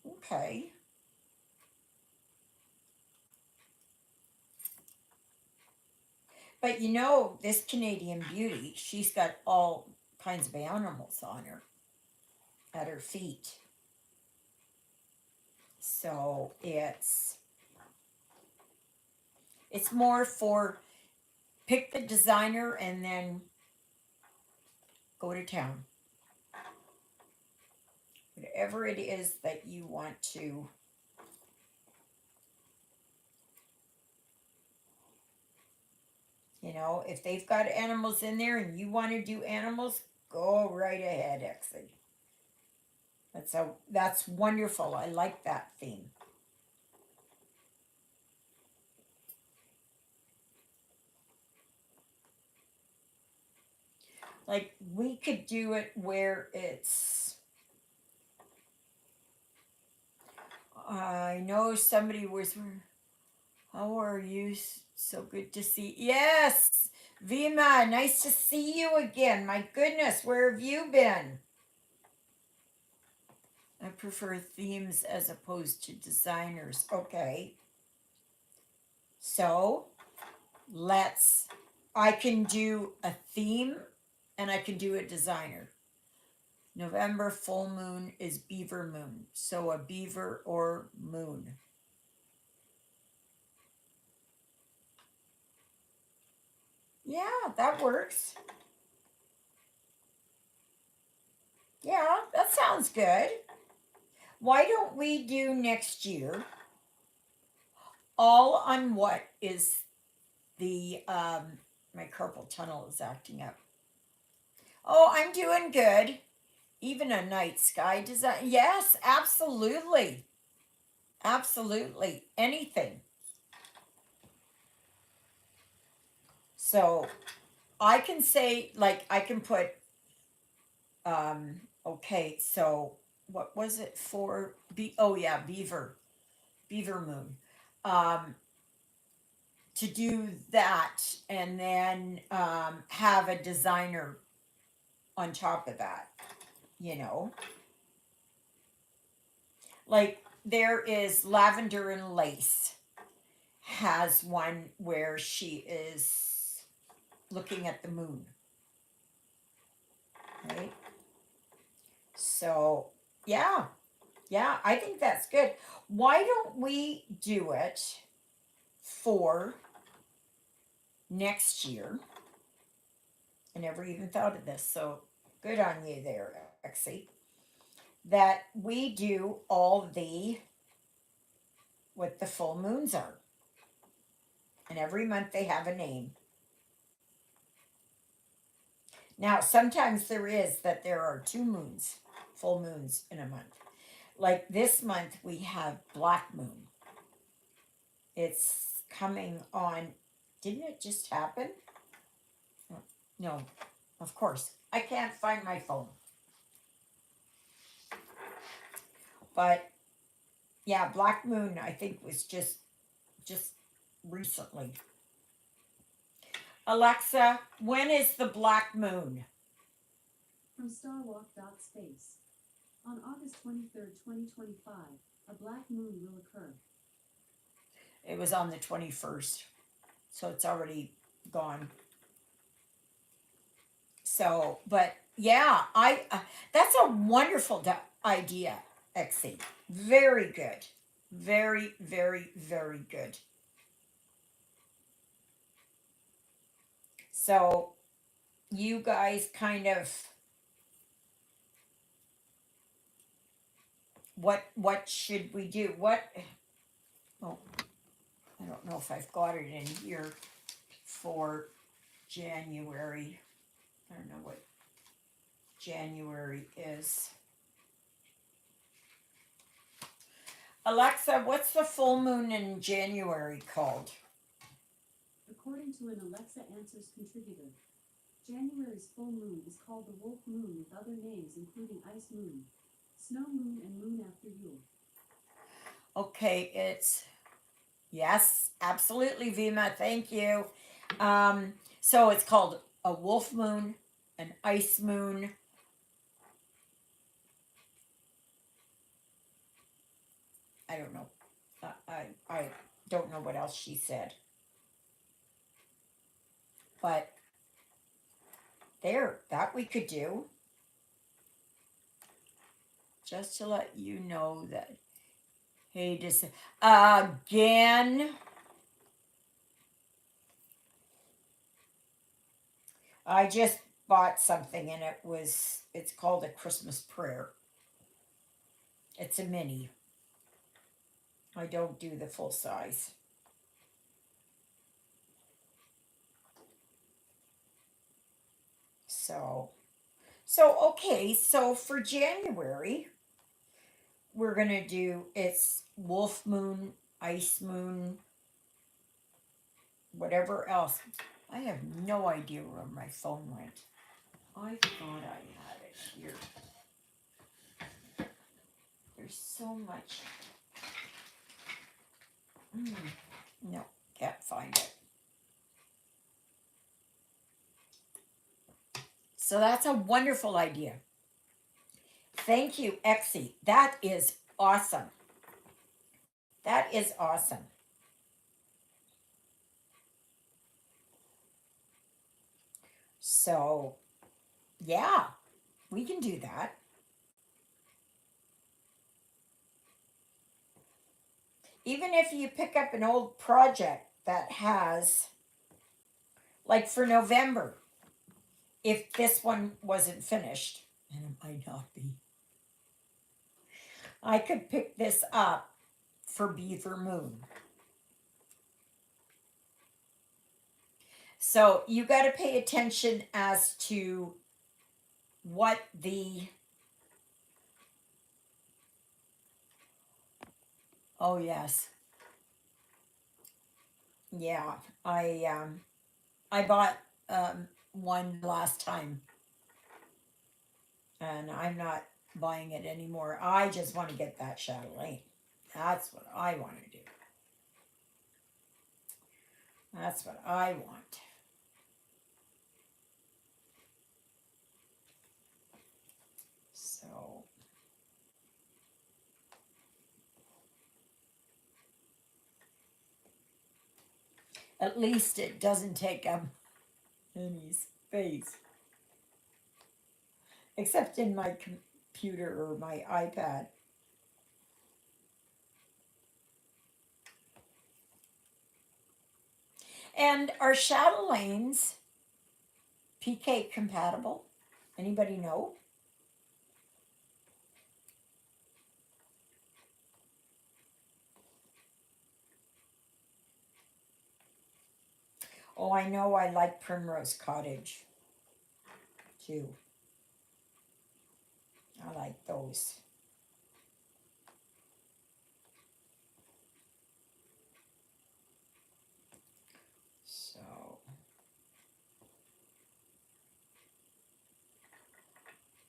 Okay. But you know, this Canadian beauty, she's got all kinds of animals on her, at her feet. So it's more for pick the designer and then go to town. Whatever it is that you want to. You know, if they've got animals in there and you want to do animals, go right ahead, Exie. That's wonderful. I like that theme. Like we could do it where it's I know somebody was how are you? So good to see. Yes, Vima, nice to see you again. My goodness, where have you been? I prefer themes as opposed to designers. Okay. So I can do a theme and I can do a designer. November full moon is beaver moon. So a beaver or moon. Yeah, that works. Yeah, that sounds good. Why don't we do next year all on what is the my carpal tunnel is acting up. Oh, I'm doing good. Even a night sky design. Yes, absolutely. Absolutely. Anything. So I can say, like, I can put, okay, so what was it for? Oh, yeah, Beaver Moon. Um, to do that and then have a designer on top of that, you know? Like, there is Lavender and Lace has one where she is looking at the moon, right? So, yeah, I think that's good. Why don't we do it for next year? I never even thought of this, so good on you there, Exie. That we do all the what the full moons are. And every month they have a name. Now, sometimes there is that there are two moons, full moons in a month. Like this month, we have Black Moon. It's coming on, didn't it just happen? No, of course. I can't find my phone. But yeah, Black Moon, I think, was just recently. Alexa, when is the Black Moon? From Starwalk.space. On August 23rd, 2025, a black moon will occur. It was on the 21st, so it's already gone. So, but yeah, I that's a wonderful idea, Exie. Very good. Very, very, very good. So, you guys kind of what should we do? What oh, I don't know if I've got it in here for January. I don't know what January is. Alexa, what's the full moon in January called? According to an Alexa Answers contributor, January's full moon is called the Wolf Moon with other names including Ice Moon, Snow Moon, and Moon After Yule. Okay, it's yes, absolutely, Vima. Thank you. So it's called a wolf moon, an ice moon. I don't know. I don't know what else she said. But there, that we could do. Just to let you know that. Hey, just again. I just bought something and it's called a Christmas prayer. It's a mini. I don't do the full size. So okay, so for January, we're gonna do it's Wolf Moon, Ice Moon, whatever else. I have no idea where my phone went. I thought I had it here. There's so much. No, can't find it. So that's a wonderful idea. Thank you, Exie. That is awesome. That is awesome. So, yeah, we can do that. Even if you pick up an old project that has, like for November, if this one wasn't finished, and it might not be, I could pick this up for Beaver Moon. So you got to pay attention as to what the oh yes, yeah, I bought one last time and I'm not buying it anymore. I just want to get that Chatelaine. That's what I want to do. That's what I want. So at least it doesn't take up any space. Except in my computer or my iPad. And our Chatelaines PK compatible? Anybody know? Oh, I know I like Primrose Cottage too. I like those. So,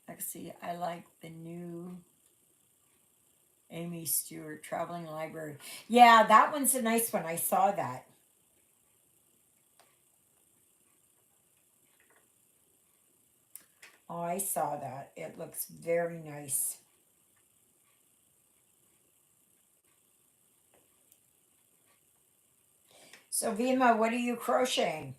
let's see, I like the new Amy Stewart Traveling Library. Yeah, that one's a nice one. I saw that. Oh, I saw that. It looks very nice. So, Vima, what are you crocheting?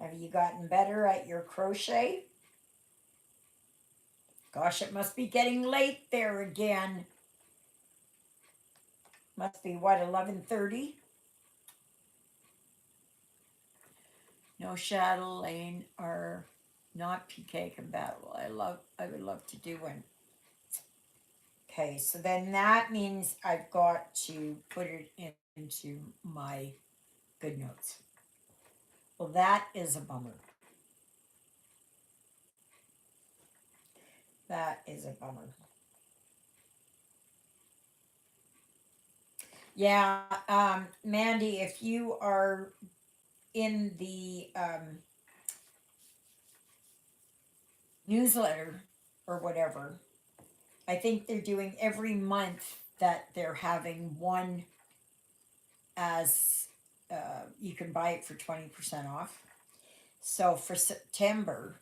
Have you gotten better at your crochet? Gosh, it must be getting late there again. Must be what, 11:30? No, Chatelaine are not PK compatible. I would love to do one. Okay, so then that means I've got to put it into my good notes. Well, that is a bummer. That is a bummer. Yeah, Mandy, if you are in the newsletter or whatever, I think they're doing every month that they're having one as you can buy it for 20% off. So for September,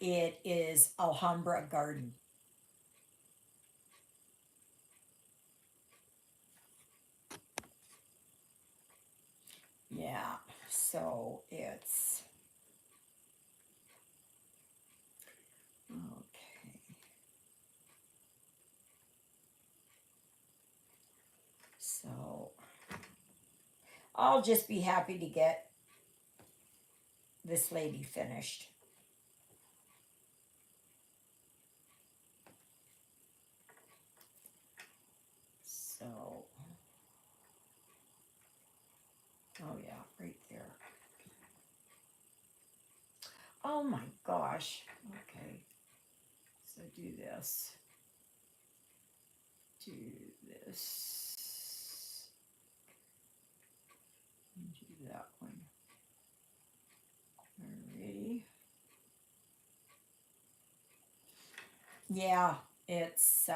it is Alhambra Garden. Yeah, so it's okay. So I'll just be happy to get this lady finished. So, oh yeah, right there. Oh my gosh. Okay. So do this. Do this. And do that one. Alrighty. Yeah, it's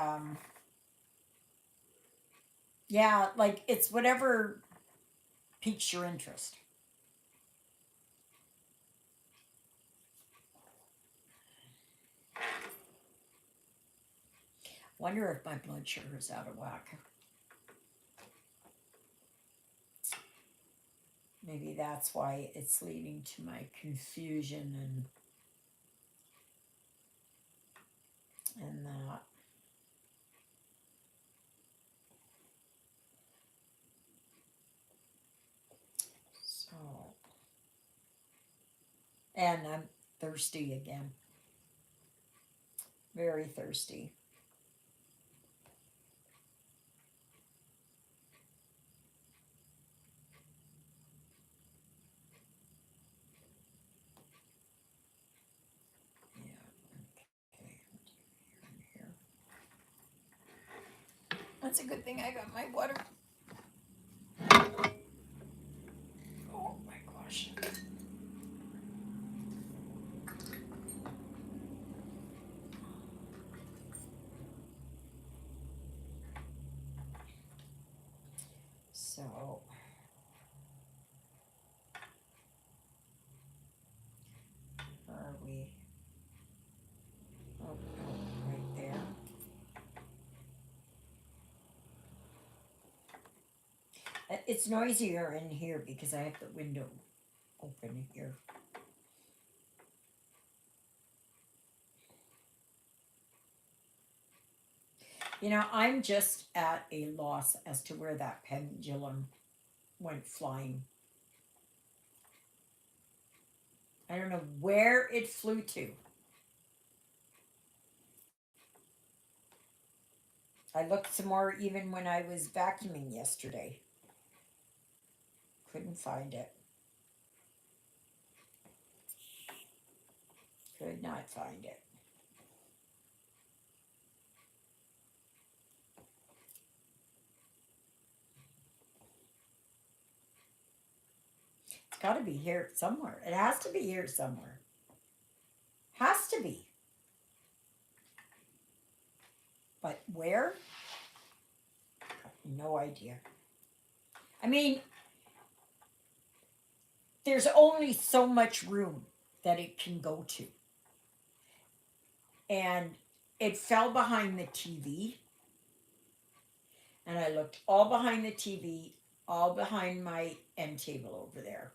yeah, like it's whatever piques your interest. Wonder if my blood sugar is out of whack. Maybe that's why it's leading to my confusion and that. So, and I'm thirsty again. Very thirsty. Yeah. Okay. Here. That's a good thing I got my water. Oh my gosh. So, are we? Oh, oh, right there. It's noisier in here because I have the window open here. You know, I'm just at a loss as to where that pendulum went flying. I don't know where it flew to. I looked some more even when I was vacuuming yesterday. Couldn't find it. Could not find it. It's got to be here somewhere. It has to be here somewhere. Has to be. But where? No idea. I mean, there's only so much room that it can go to. And it fell behind the TV. And I looked all behind the TV, all behind my end table over there.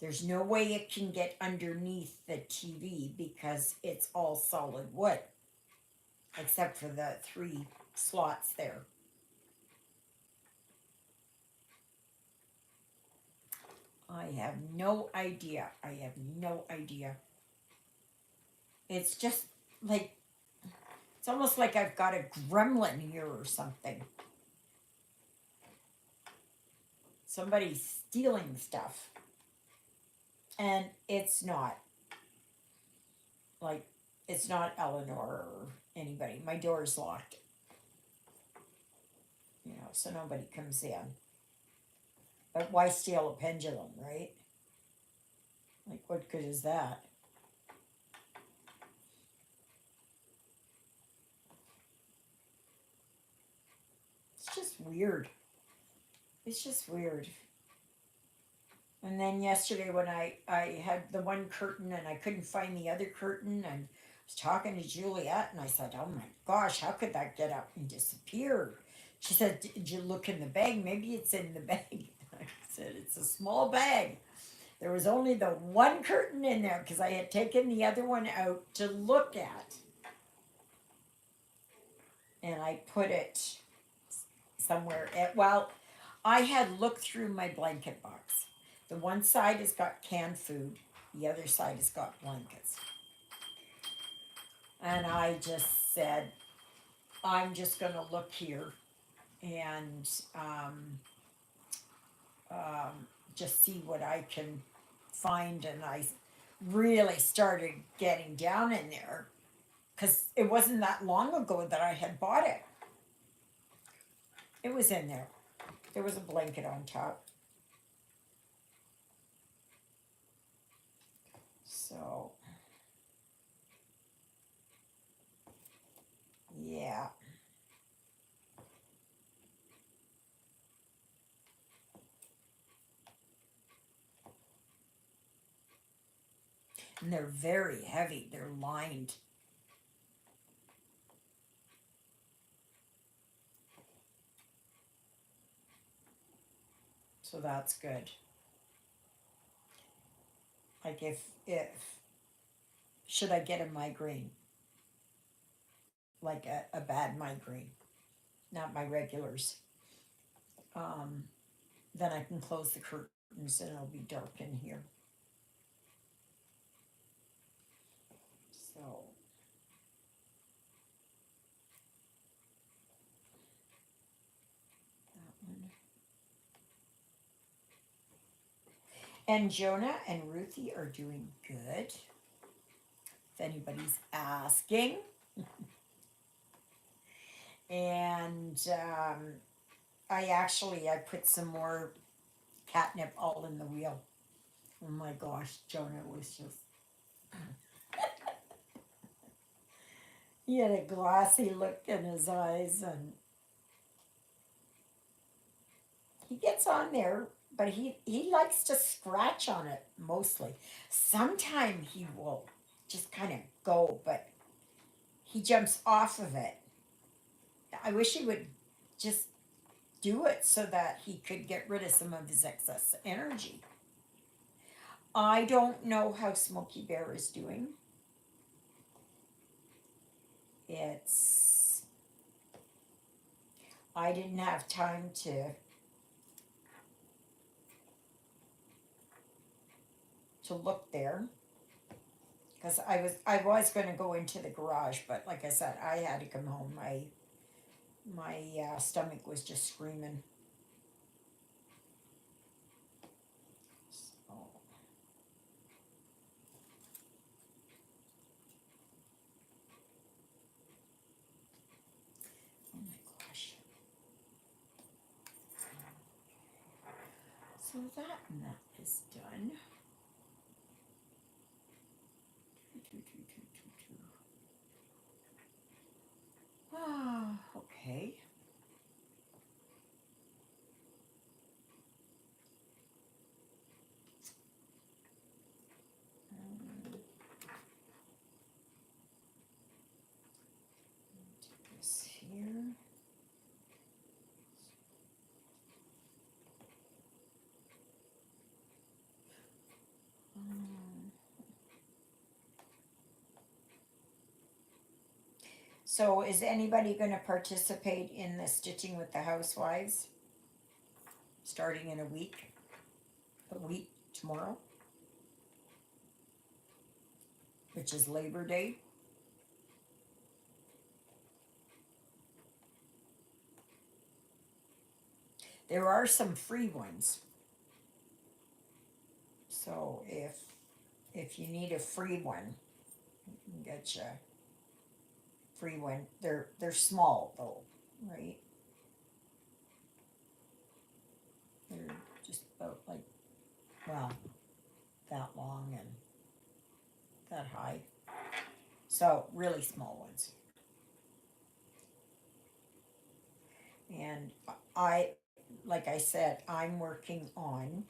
There's no way it can get underneath the TV because it's all solid wood, except for the 3 slots there. I have no idea. I have no idea. It's just like, it's almost like I've got a gremlin here or something. Somebody's stealing stuff. And it's not. Like, it's not Eleanor or anybody. My door's locked. You know, so nobody comes in. But why steal a pendulum, right? Like, what good is that? It's just weird. It's just weird. And then yesterday when I had the one curtain and I couldn't find the other curtain, and I was talking to Juliet and I said, oh my gosh, how could that get up and disappear? She said, did you look in the bag? Maybe it's in the bag. I said, it's a small bag. There was only the one curtain in there because I had taken the other one out to look at. And I put it somewhere well, I had looked through my blanket box. The one side has got canned food, the other side has got blankets. And I just said, I'm just going to look here and just see what I can find. And I really started getting down in there because it wasn't that long ago that I had bought it. It was in there. There was a blanket on top. So, yeah. And they're very heavy. They're lined. So that's good. Like if should I get a migraine? Like a bad migraine, not my regulars. Then I can close the curtains and it'll be dark in here. So that one. And Jonah and Ruthie are doing good. If anybody's asking. And I put some more catnip all in the wheel. Oh my gosh, Jonah was just he had a glassy look in his eyes, and he gets on there, but he likes to scratch on it mostly. Sometimes he will just kind of go, but he jumps off of it. I wish he would just do it so that he could get rid of some of his excess energy. I don't know how Smokey Bear is doing. It's I didn't have time to look there because I was going to go into the garage, but like I said, I had to come home. My stomach was just screaming. So, oh my gosh. So that is done. Ah, okay. Take this here. Um, So is anybody going to participate in the Stitching with the Housewives starting in a week? A week tomorrow, which is Labor Day. There are some free ones. So if you need a free one, you can get you a free one. They're small though, right? They're just about like, well, that long and that high. So really small ones. And like I said, I'm working on,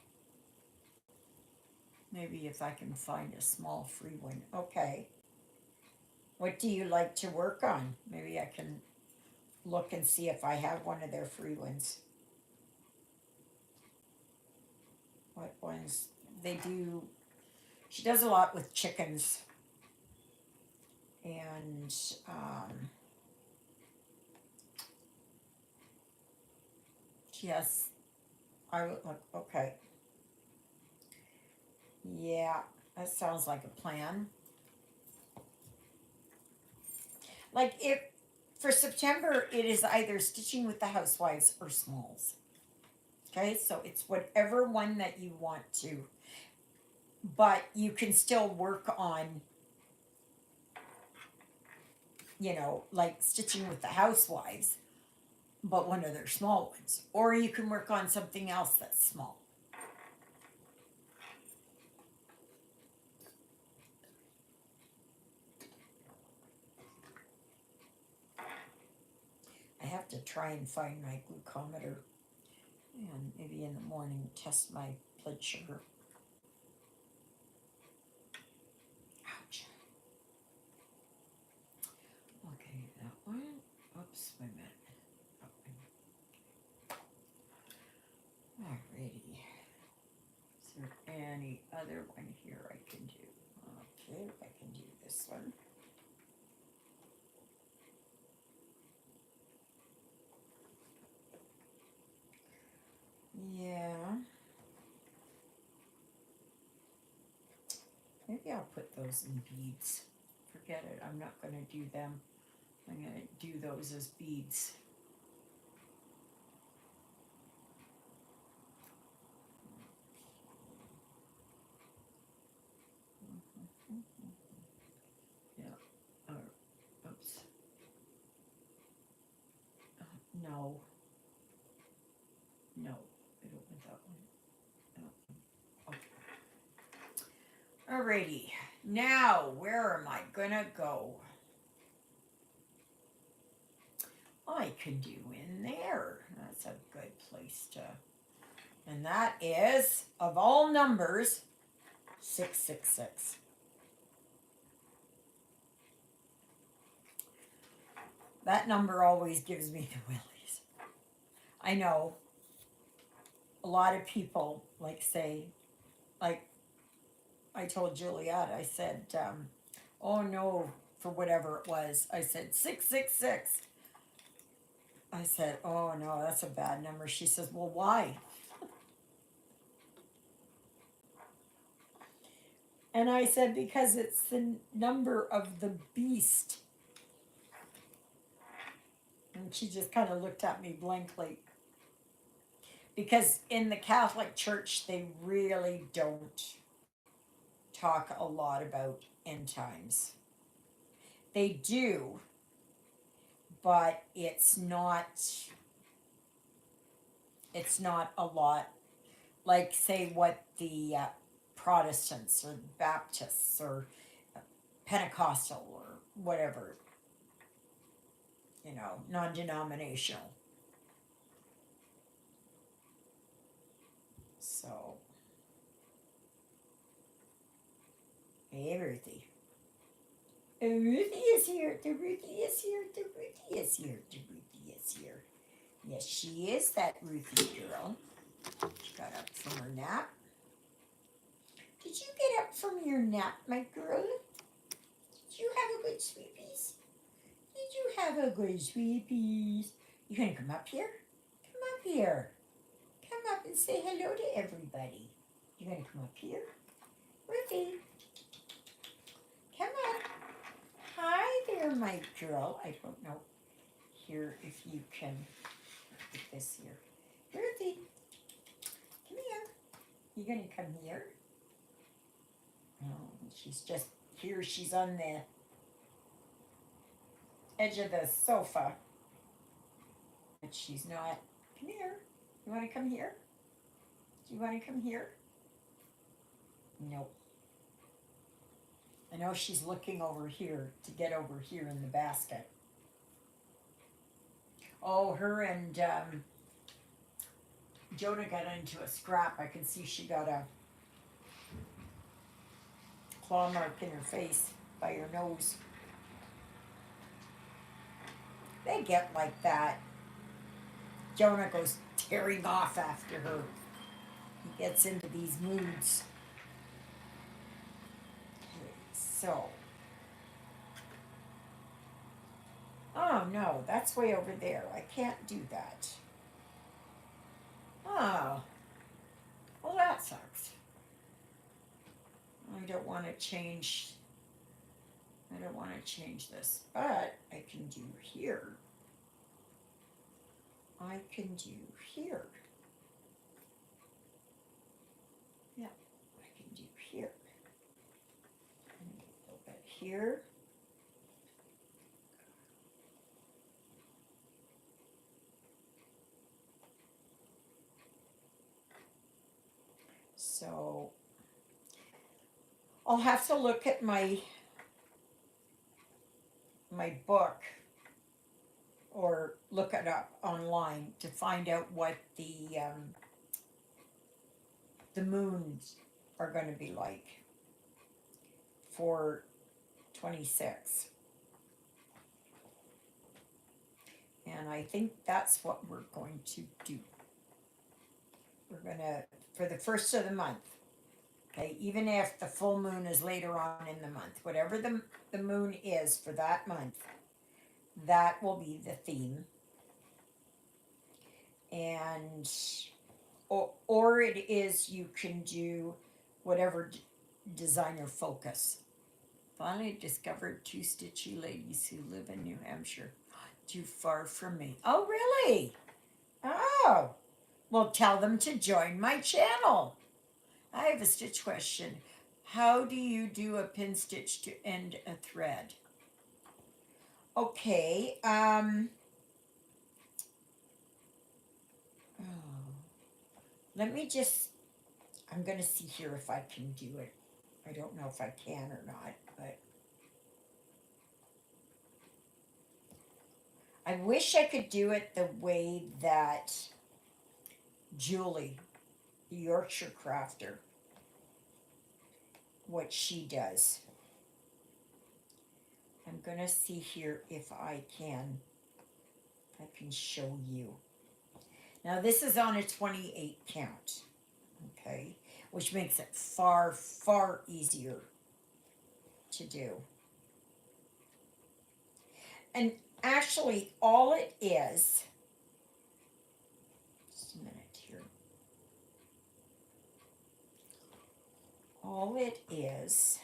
maybe if I can find a small free one. Okay. What do you like to work on? Maybe I can look and see if I have one of their free ones. What ones they do? She does a lot with chickens, and she has. I would look. Okay, yeah, that sounds like a plan. Like if for September it is either Stitching with the Housewives or Smalls. Okay, so it's whatever one that you want to, but you can still work on, like Stitching with the Housewives, but one of their small ones. Or you can work on something else that's small. I have to try and find my glucometer and maybe in the morning test my blood sugar. Ouch. Okay, that one. Oops, wait a minute. Alrighty. Is there any other one here I can do? Okay, I can do this one. Yeah. Maybe I'll put those in beads. Forget it, I'm not gonna do them. I'm gonna do those as beads. Yeah. Oops. No. No. I don't want that one. No. Okay. Alrighty. Now, where am I gonna go? I can do in there. That's a good place to. And that is, of all numbers, 666. That number always gives me the willies. I know a lot of people say, like I told Juliet, I said, oh no, for whatever it was, I said 666. I said, oh no, that's a bad number. She says, well, why? And I said, because it's the number of the beast. And she just kind of looked at me blankly. Because in the Catholic Church, they really don't talk a lot about end times. They do, but it's not a lot like, say, what the Protestants or Baptists or Pentecostal or whatever, non-denominational. So, hey, Ruthie. The Ruthie is here. The Ruthie is here. The Ruthie is here. The Ruthie is here. Yes, she is that Ruthie girl. She got up from her nap. Did you get up from your nap, my girl? Did you have a good sleepies? Did you have a good sleepies? You gonna come up here? Come up here. Come up and say hello to everybody. You gonna come up here? Ruthie. Come on. Hi there, my girl. I don't know here if you can put this here. Ruthie. Come here. You gonna come here? Oh, she's just here. She's on the edge of the sofa. But she's not. Come here. You want to come here? Do you want to come here? Nope. I know she's looking over here to get over here in the basket. Oh, her and Jonah got into a scrap. I can see she got a claw mark in her face by her nose. They get like that. Jonah goes tearing off after her. He gets into these moods. Okay, so. Oh no, that's way over there. I can't do that. Oh. Well, that sucks. I don't want to change this, but I can do here. I can do here. Yeah, I can do here. And a little bit here. So I'll have to look at my book or look it up online to find out what the moons are going to be like for 26. And I think that's what we're going to do. We're going to, for the first of the month, okay, even if the full moon is later on in the month, whatever the moon is for that month, that will be the theme. And or it is, you can do whatever designer focus. Finally discovered two stitchy ladies who live in New Hampshire, too far from me. Oh, really? Oh, well, tell them to join my channel. I have a stitch question. How do you do a pin stitch to end a thread? Okay, let me just, I'm going to see here if I can do it. I don't know if I can or not, but I wish I could do it the way that Julie, the Yorkshire crafter, what she does. I'm going to see here if I can show you. Now this is on a 28 count, okay, which makes it far, far easier to do. And actually all it is all it is,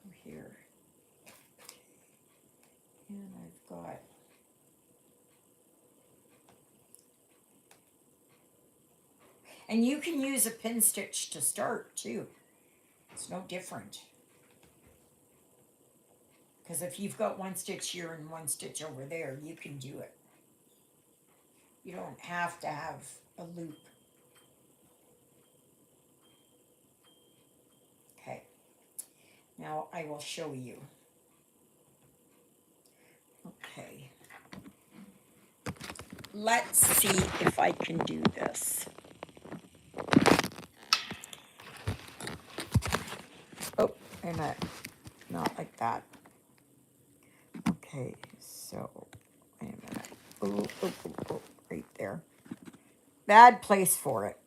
okay, here, and I've got, and you can use a pin stitch to start too. It's no different. Because if you've got one stitch here and one stitch over there, you can do it. You don't have to have a loop. Okay, now I will show you. Okay, let's see if I can do this. Oh, wait a minute, not like that. Okay, so, wait a minute. Oh, right there. Bad place for it.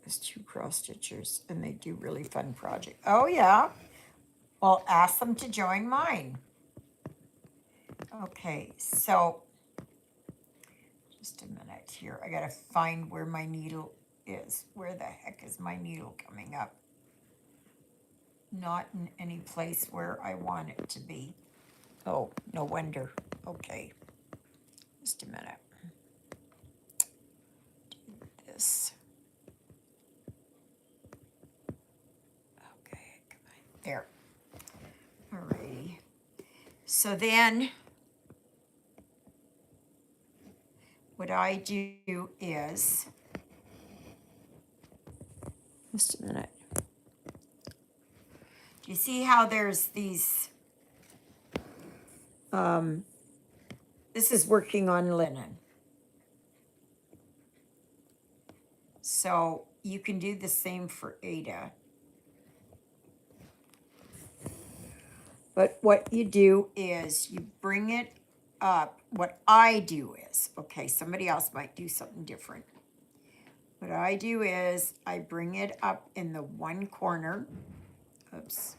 There's 2 cross stitchers, and they do really fun project. Oh yeah, well, ask them to join mine. Okay, so just a minute here. I gotta find where my needle is. Where the heck is my needle coming up? Not in any place where I want it to be. Oh, no wonder. Okay, just a minute. Do this. Okay, come on. There. Alrighty. So then what I do is, just a minute. Do you see how there's these, this is working on linen. So you can do the same for Ada. But what you do is you bring it up. What I do is, okay, somebody else might do something different. What I do is I bring it up in the one corner. Oops.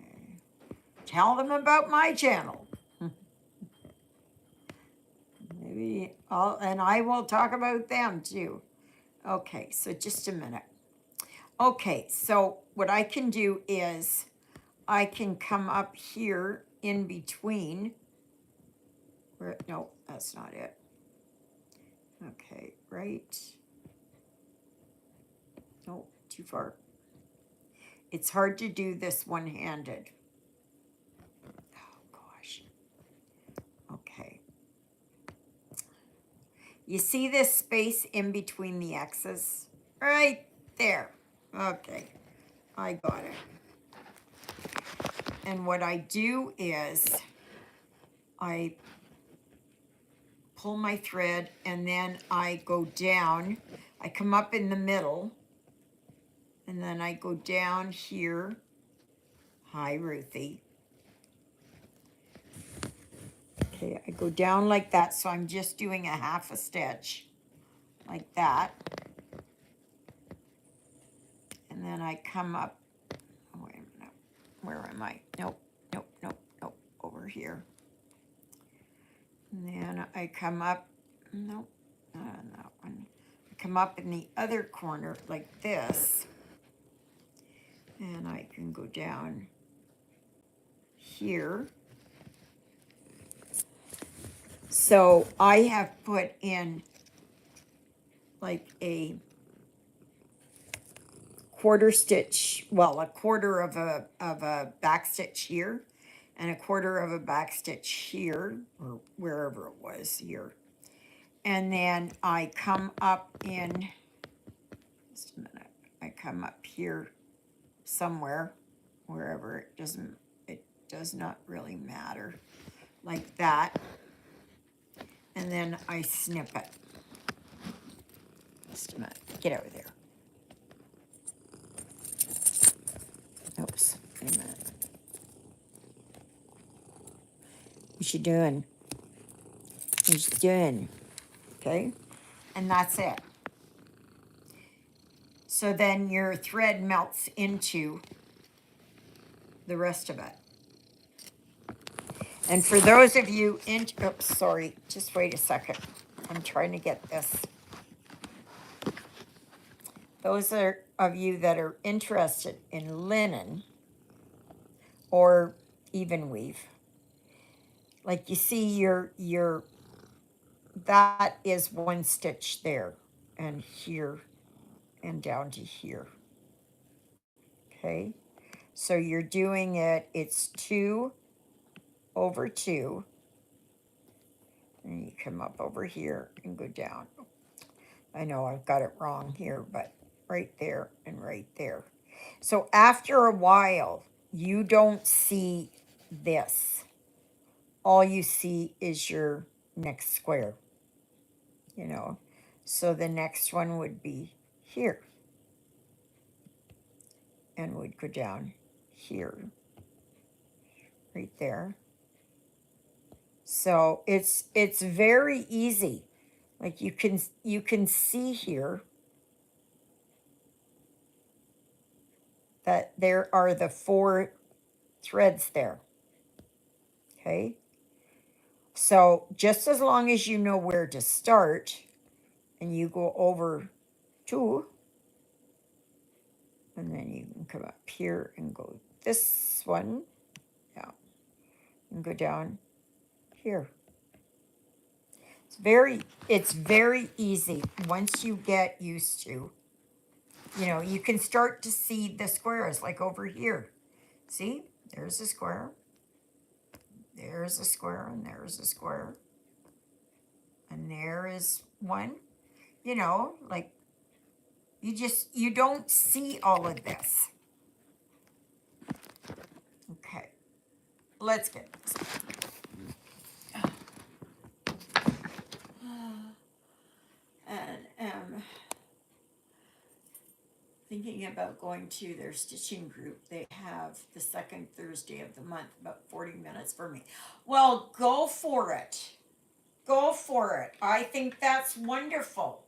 Okay. Tell them about my channel. Maybe and I will talk about them too. Okay, so just a minute. Okay, so what I can do is I can come up here in between. Where, no, that's not it. Okay, right. No, too far. It's hard to do this one-handed. Oh, gosh. Okay. You see this space in between the X's? Right there. Okay, I got it. And what I do is I pull my thread and then I go down. I come up in the middle and then I go down here. Hi, Ruthie. Okay, I go down like that, so I'm just doing a half a stitch like that. And then I come up, oh, wait a minute, where am I? Nope, nope, nope, nope, over here. And then I come up, nope, not on that one. I come up in the other corner like this. And I can go down here. So I have put in like a quarter stitch, well, a quarter of a back stitch here and a quarter of a back stitch here, or wherever it was here. And then I come up in, just a minute, I come up here somewhere, wherever, it does not really matter, like that. And then I snip it. Just a minute, get over there. Oops, wait a minute. What you doing? What you doing? Okay, and that's it. So then your thread melts into the rest of it. And for those of you oops, sorry, just wait a second. I'm trying to get this. Those of you that are interested in linen or even weave, like you see your that is one stitch there and here and down to here. Okay, so you're doing it's 2 over 2, and you come up over here and go down. I know I've got it wrong here, but right there and right there. So after a while, you don't see this. All you see is your next square, you know. So the next one would be here and would go down here, right there. So it's very easy. Like you can see here that there are the 4 threads there. Okay? So just as long as you know where to start and you go over 2, and then you can come up here and go this one, yeah, and go down here. It's very easy once you get used to, you know, you can start to see the squares like over here. See, there's a square, there's a square, and there's a square, and there is one, you know, like you don't see all of this. Okay, let's get this. And thinking about going to their stitching group. They have the second Thursday of the month, about 40 minutes for me. Well, go for it. Go for it. I think that's wonderful.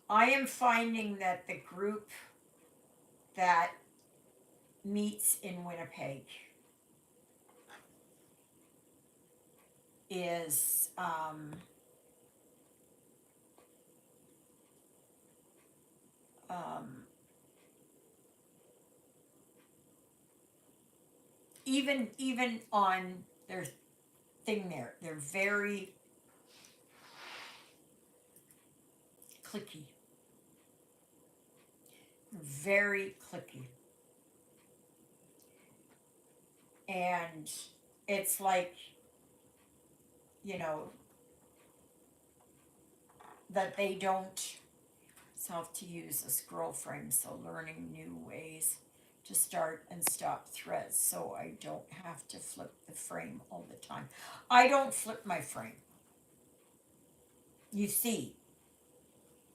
I am finding that the group that meets in Winnipeg is even on their thing there, they're very clicky. Very clicky. And it's like, you know, that they don't self to use a scroll frame, so learning new ways to start and stop threads so I don't have to flip the frame all the time. I don't flip my frame. You see,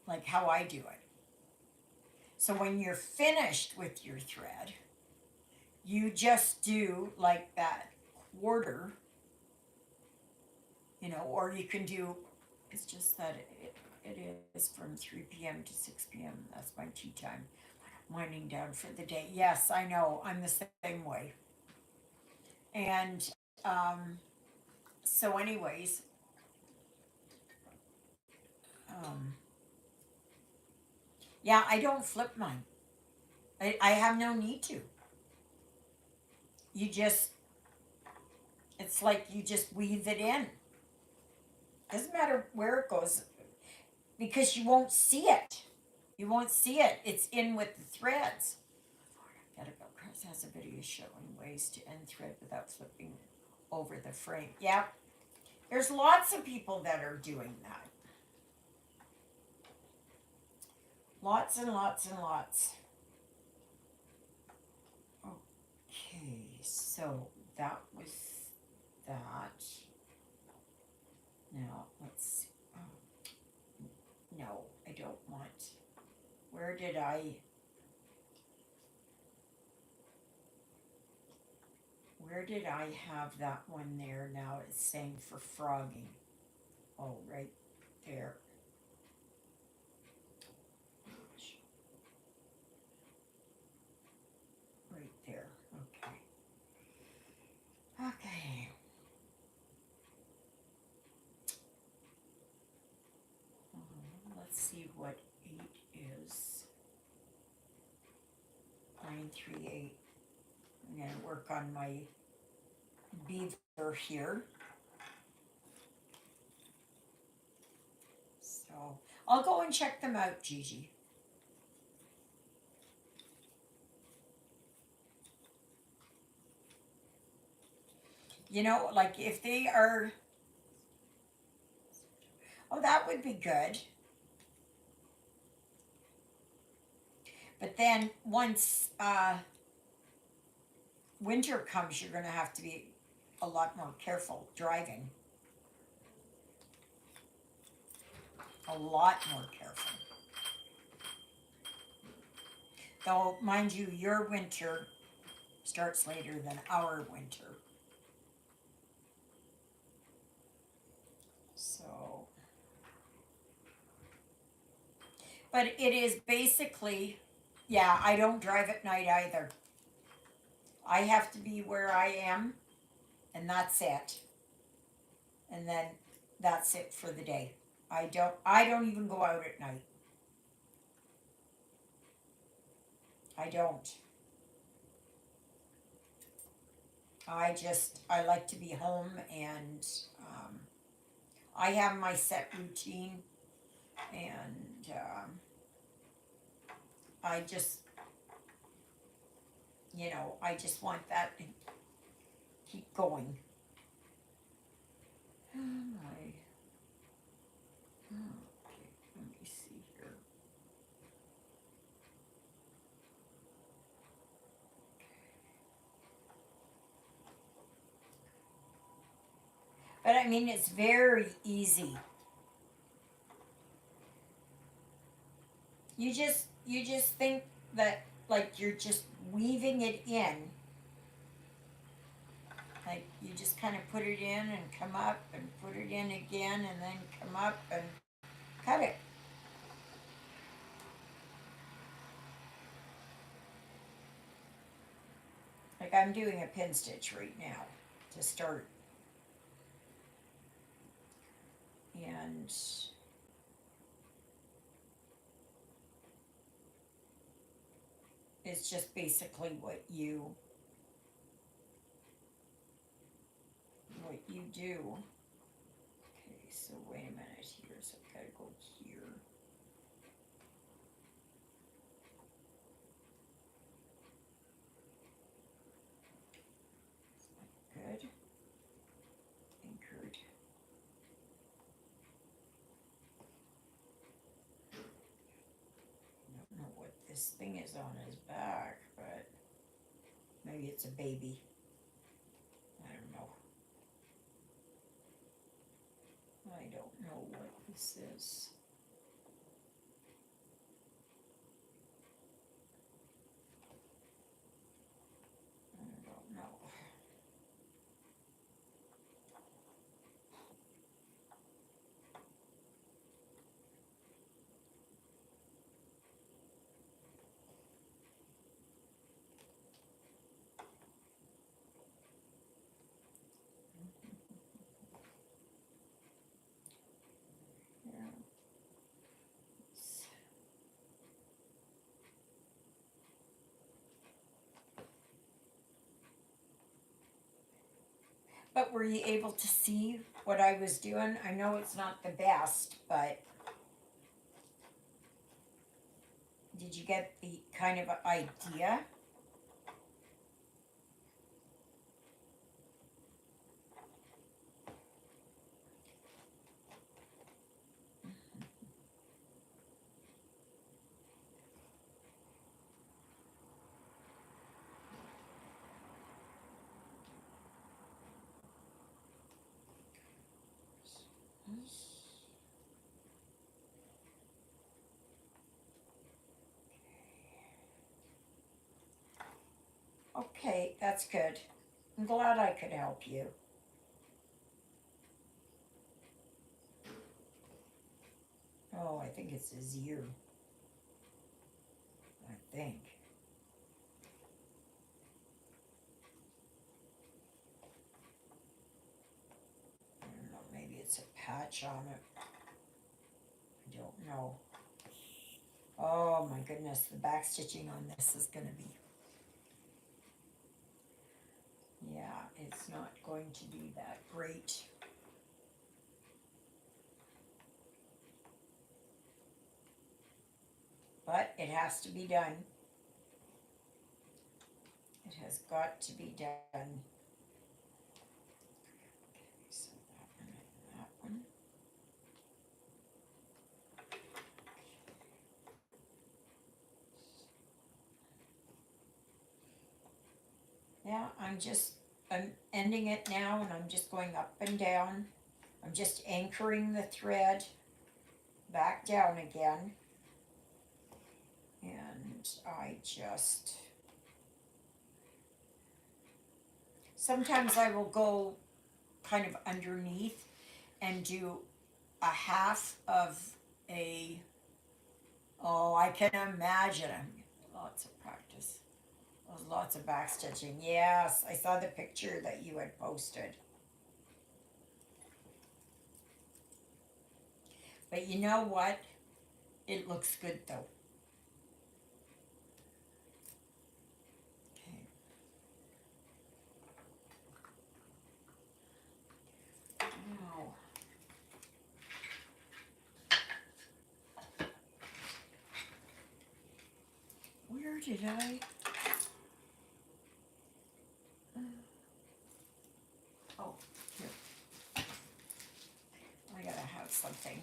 like how I do it. So when you're finished with your thread, you just do like that quarter, you know, or you can do, it's just that it is from 3 p.m. to 6 p.m. That's my tea time. Winding down for the day. Yes, I know. I'm the same way. And so, anyways, um, yeah, I don't flip mine. I have no need to. You just, it's like you just weave it in. Doesn't matter where it goes because you won't see it. You won't see it. It's in with the threads. Gotta go. Chris has a video showing ways to end thread without flipping over the frame. Yeah, there's lots of people that are doing that. Lots and lots and lots. Okay, so that was that. Now let's see. Oh, no, I don't want. Where did I have that one there? Now it's saying for frogging. Oh, right there. Right there. Okay. Okay. Let's see what 8 is. 938. I'm going to work on my beaver here. So I'll go and check them out, Gigi. You know, like if they are, oh, that would be good. But then once winter comes, you're going to have to be a lot more careful driving. A lot more careful. Though, mind you, your winter starts later than our winter. So, but it is basically, yeah, I don't drive at night either. I have to be where I am, and that's it. And then that's it for the day. I don't even go out at night. I don't. I like to be home, and I have my set routine, and I just, I just want that to keep going. My, okay, let me see here. But I mean, it's very easy. You just think that like you're just weaving it in. Like you just kind of put it in and come up and put it in again and then come up and cut it. Like I'm doing a pin stitch right now to start. And it's just basically what you do. Okay, so wait a minute here. So I've got to go here. Good. Anchored. I don't know what this thing is on his back, but maybe it's a baby. I don't know. I don't know what this is. I don't know. Yeah. But were you able to see what I was doing? I know it's not the best, but did you get the kind of idea? Okay, that's good. I'm glad I could help you. Oh, I think it's his ear. I think. I don't know, maybe it's a patch on it. I don't know. Oh my goodness, the back stitching on this is gonna be, yeah, it's not going to be that great. But it has to be done. It has got to be done. Okay, so that one and that one. Yeah, I'm ending it now and I'm just going up and down. I'm just anchoring the thread back down again. And sometimes I will go kind of underneath and do a half of a, oh, I can imagine. Lots of practice. Lots of back stitching. Yes, I saw the picture that you had posted. But you know what? It looks good though. Okay. Now, where did I? Oh, here. I gotta have something.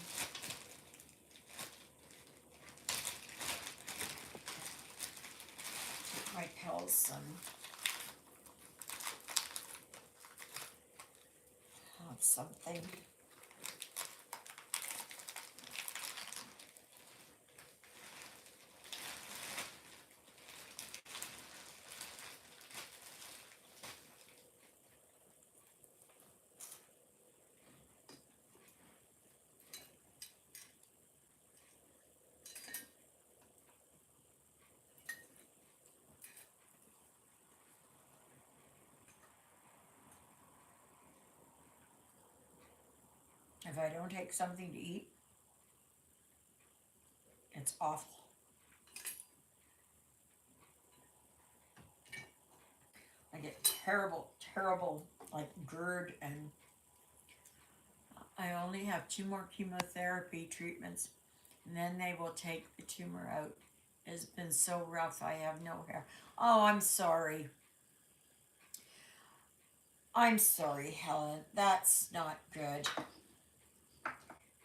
My pills, have something. If I don't take something to eat, it's awful. I get terrible, terrible, like GERD, and I only have 2 more chemotherapy treatments, and then they will take the tumor out. It's been so rough, I have no hair. Oh, I'm sorry. I'm sorry, Helen. That's not good.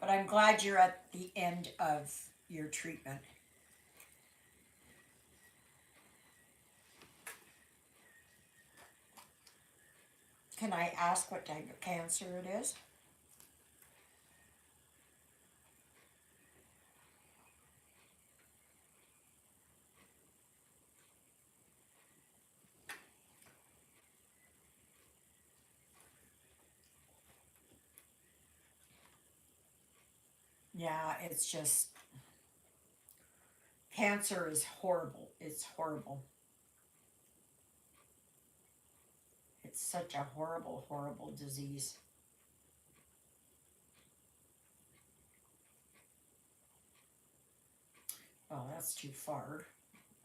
But I'm glad you're at the end of your treatment. Can I ask what type of cancer it is? Yeah, it's just, cancer is horrible. It's horrible. It's such a horrible, horrible disease. Oh, that's too far.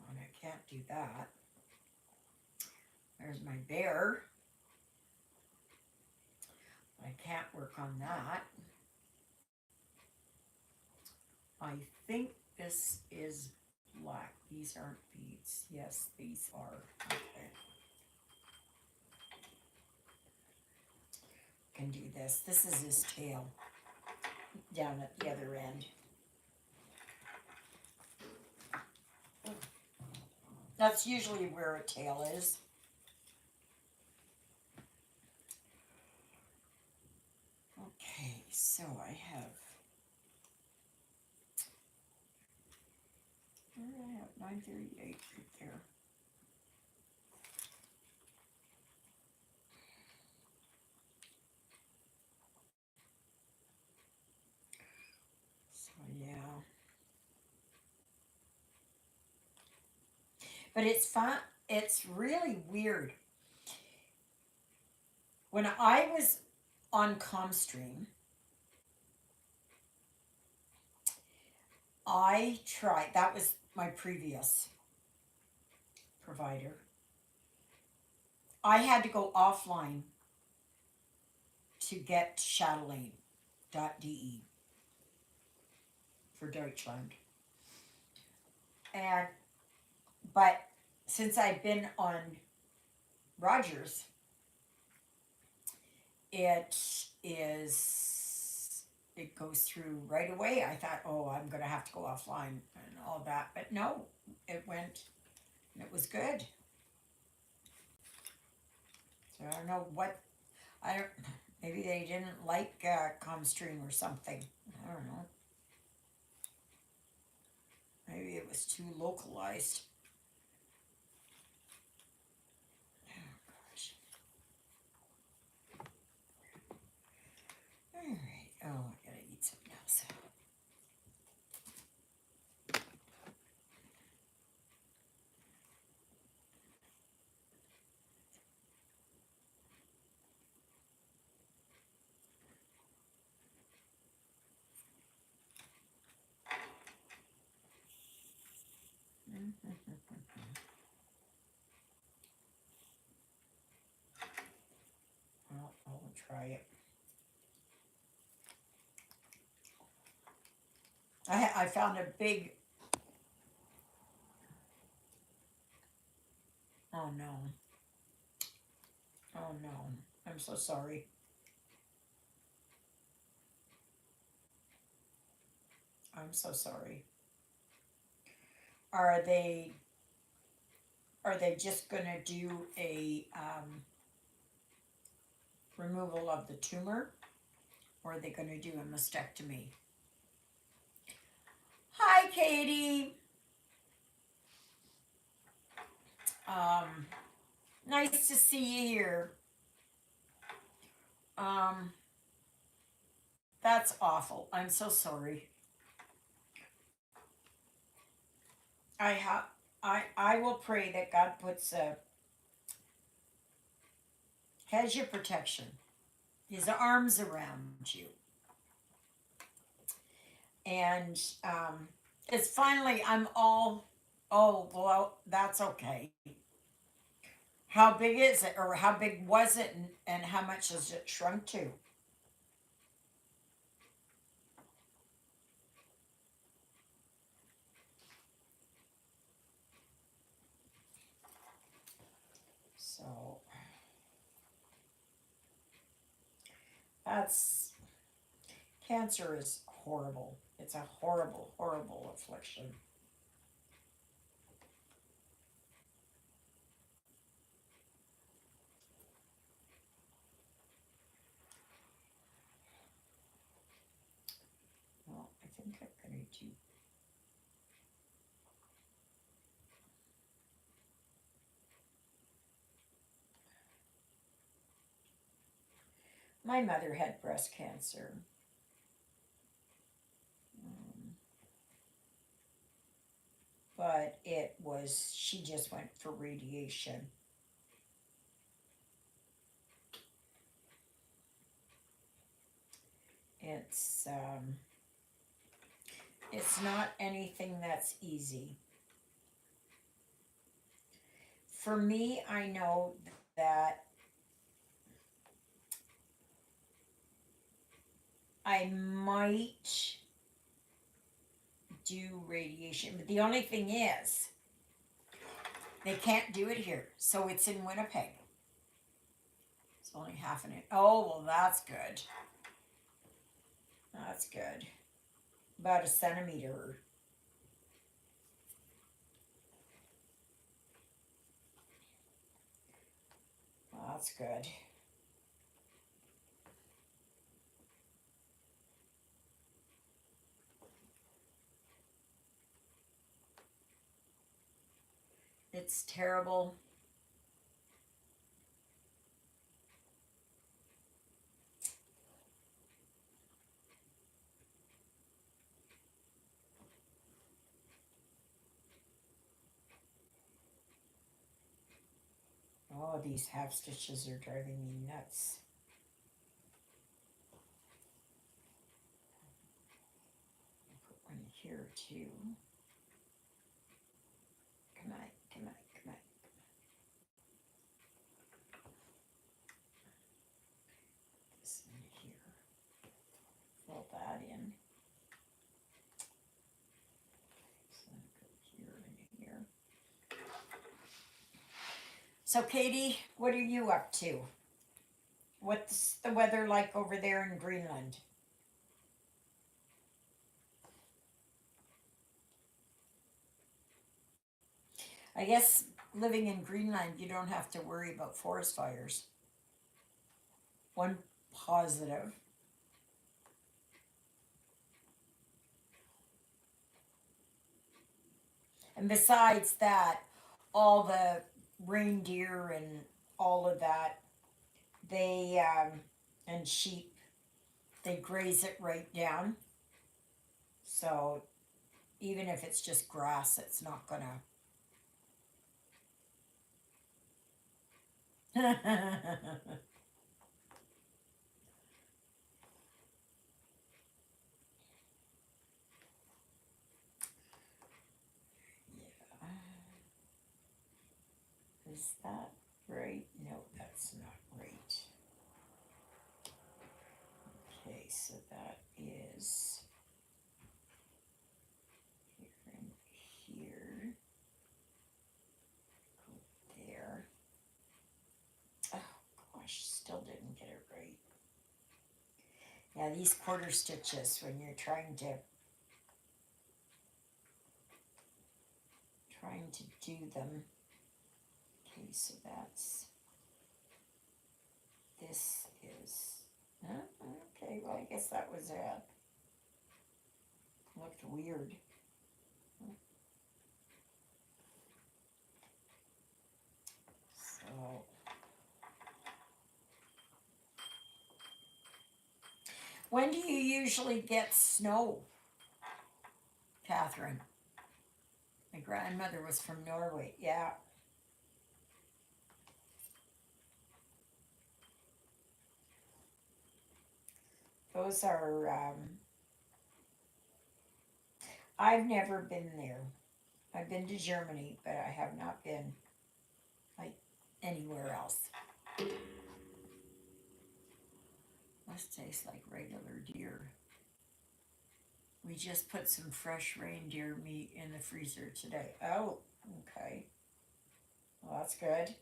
And I can't do that. There's my bear. I can't work on that. I think this is black. These aren't beads. Yes, these are. Okay. Can do this. This is his tail down at the other end. That's usually where a tail is. Okay, so I have, where do I have 938 right there. So yeah. But it's fun. It's really weird. When I was on Comstream, I tried, that was my previous provider. I had to go offline to get Chatelaine.de for Deutschland. And, but since I've been on Rogers, it goes through right away. I thought, oh, I'm gonna have to go offline and all that, but no, it went and it was good. So I don't know what, I don't, maybe they didn't like Comstream or something. I don't know. Maybe it was too localized. Oh gosh. All right. Oh, I gotta eat something else. Well, I'll try it. I found a big. Oh no. Oh no. I'm so sorry. I'm so sorry. Are they are they just gonna do a removal of the tumor, or are they gonna do a mastectomy? Hi, Katie. Um, Nice to see you here. Um, that's awful. I'm so sorry. I have. I will pray that God puts a hedge of protection, His arms around you, and it's finally. I'm all. Oh well, that's okay. How big is it, or how big was it, and how much has it shrunk to? So that's cancer is horrible. It's a horrible, horrible affliction. Well, I think I'm going to. My mother had breast cancer. Um, but she just went for radiation. It's, it's not anything that's easy. For me, I know that I might do radiation, but the only thing is, they can't do it here, so it's in Winnipeg. It's only half an inch. Oh, well, that's good. That's good. About a centimeter. Well, that's good. It's terrible. Oh, these half stitches are driving me nuts. Put one here too. Come on, come on, come on. This in here. Fill that in. So go here and here. So Katie, what are you up to? What's the weather like over there in Greenland? I guess living in Greenland, you don't have to worry about forest fires. One positive. And besides that, all the reindeer and all of that, they, and sheep, they graze it right down. So even if it's just grass, it's not gonna. Is that right? No, that's not right. Okay, so that is here and here. Go there. Oh gosh, still didn't get it right. Yeah, these quarter stitches when you're trying to do them. Okay, so that's this is okay, well I guess that was looked weird. So when do you usually get snow, Catherine? My grandmother was from Norway, yeah. Those are, I've never been there. I've been to Germany, but I have not been, like, anywhere else. Must taste like regular deer. We just put some fresh reindeer meat in the freezer today. Oh, okay. Well, that's good.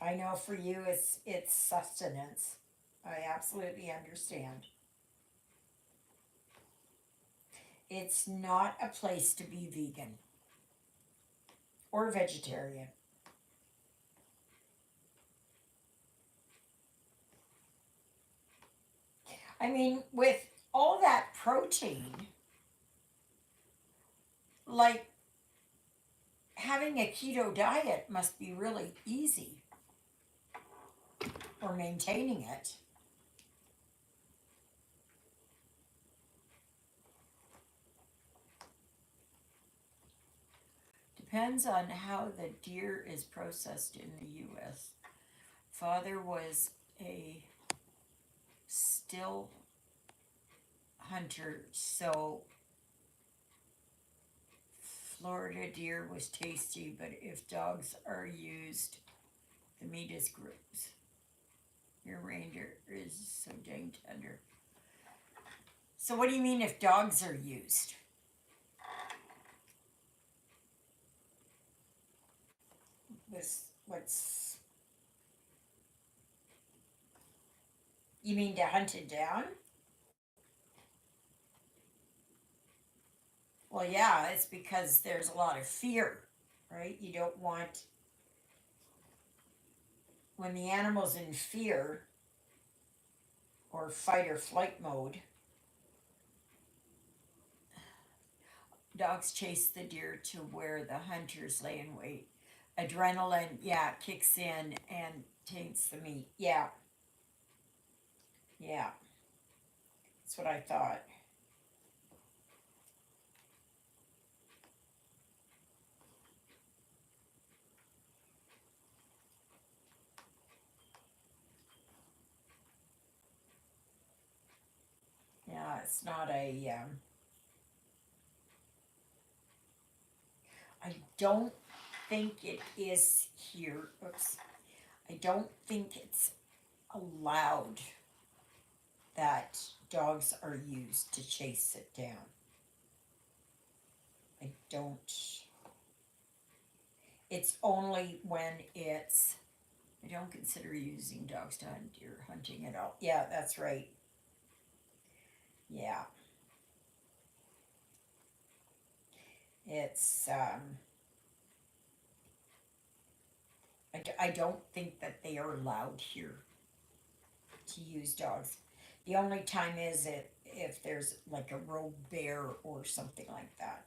I know for you it's sustenance. I absolutely understand. It's not a place to be vegan or vegetarian. I mean, with all that protein, like having a keto diet must be really easy, or maintaining it. Depends on how the deer is processed in the US. Father was a still hunter, so Florida deer was tasty, but if dogs are used, the meat is gross. Your reindeer is so dang tender. So what do you mean if dogs are used? What's you mean to hunt it down? Well, yeah, it's because there's a lot of fear, right? You don't want, when the animal's in fear or fight or flight mode, dogs chase the deer to where the hunters lay in wait. Adrenaline, yeah, kicks in and taints the meat. Yeah. Yeah. That's what I thought. that's not a, I don't think it is here, oops, I don't think it's allowed that dogs are used to chase it down. I don't, it's only when it's, I don't consider using dogs to hunt deer hunting at all. Yeah, that's right. Yeah. It's, I don't think that they are allowed here to use dogs. The only time is if there's like a rogue bear or something like that.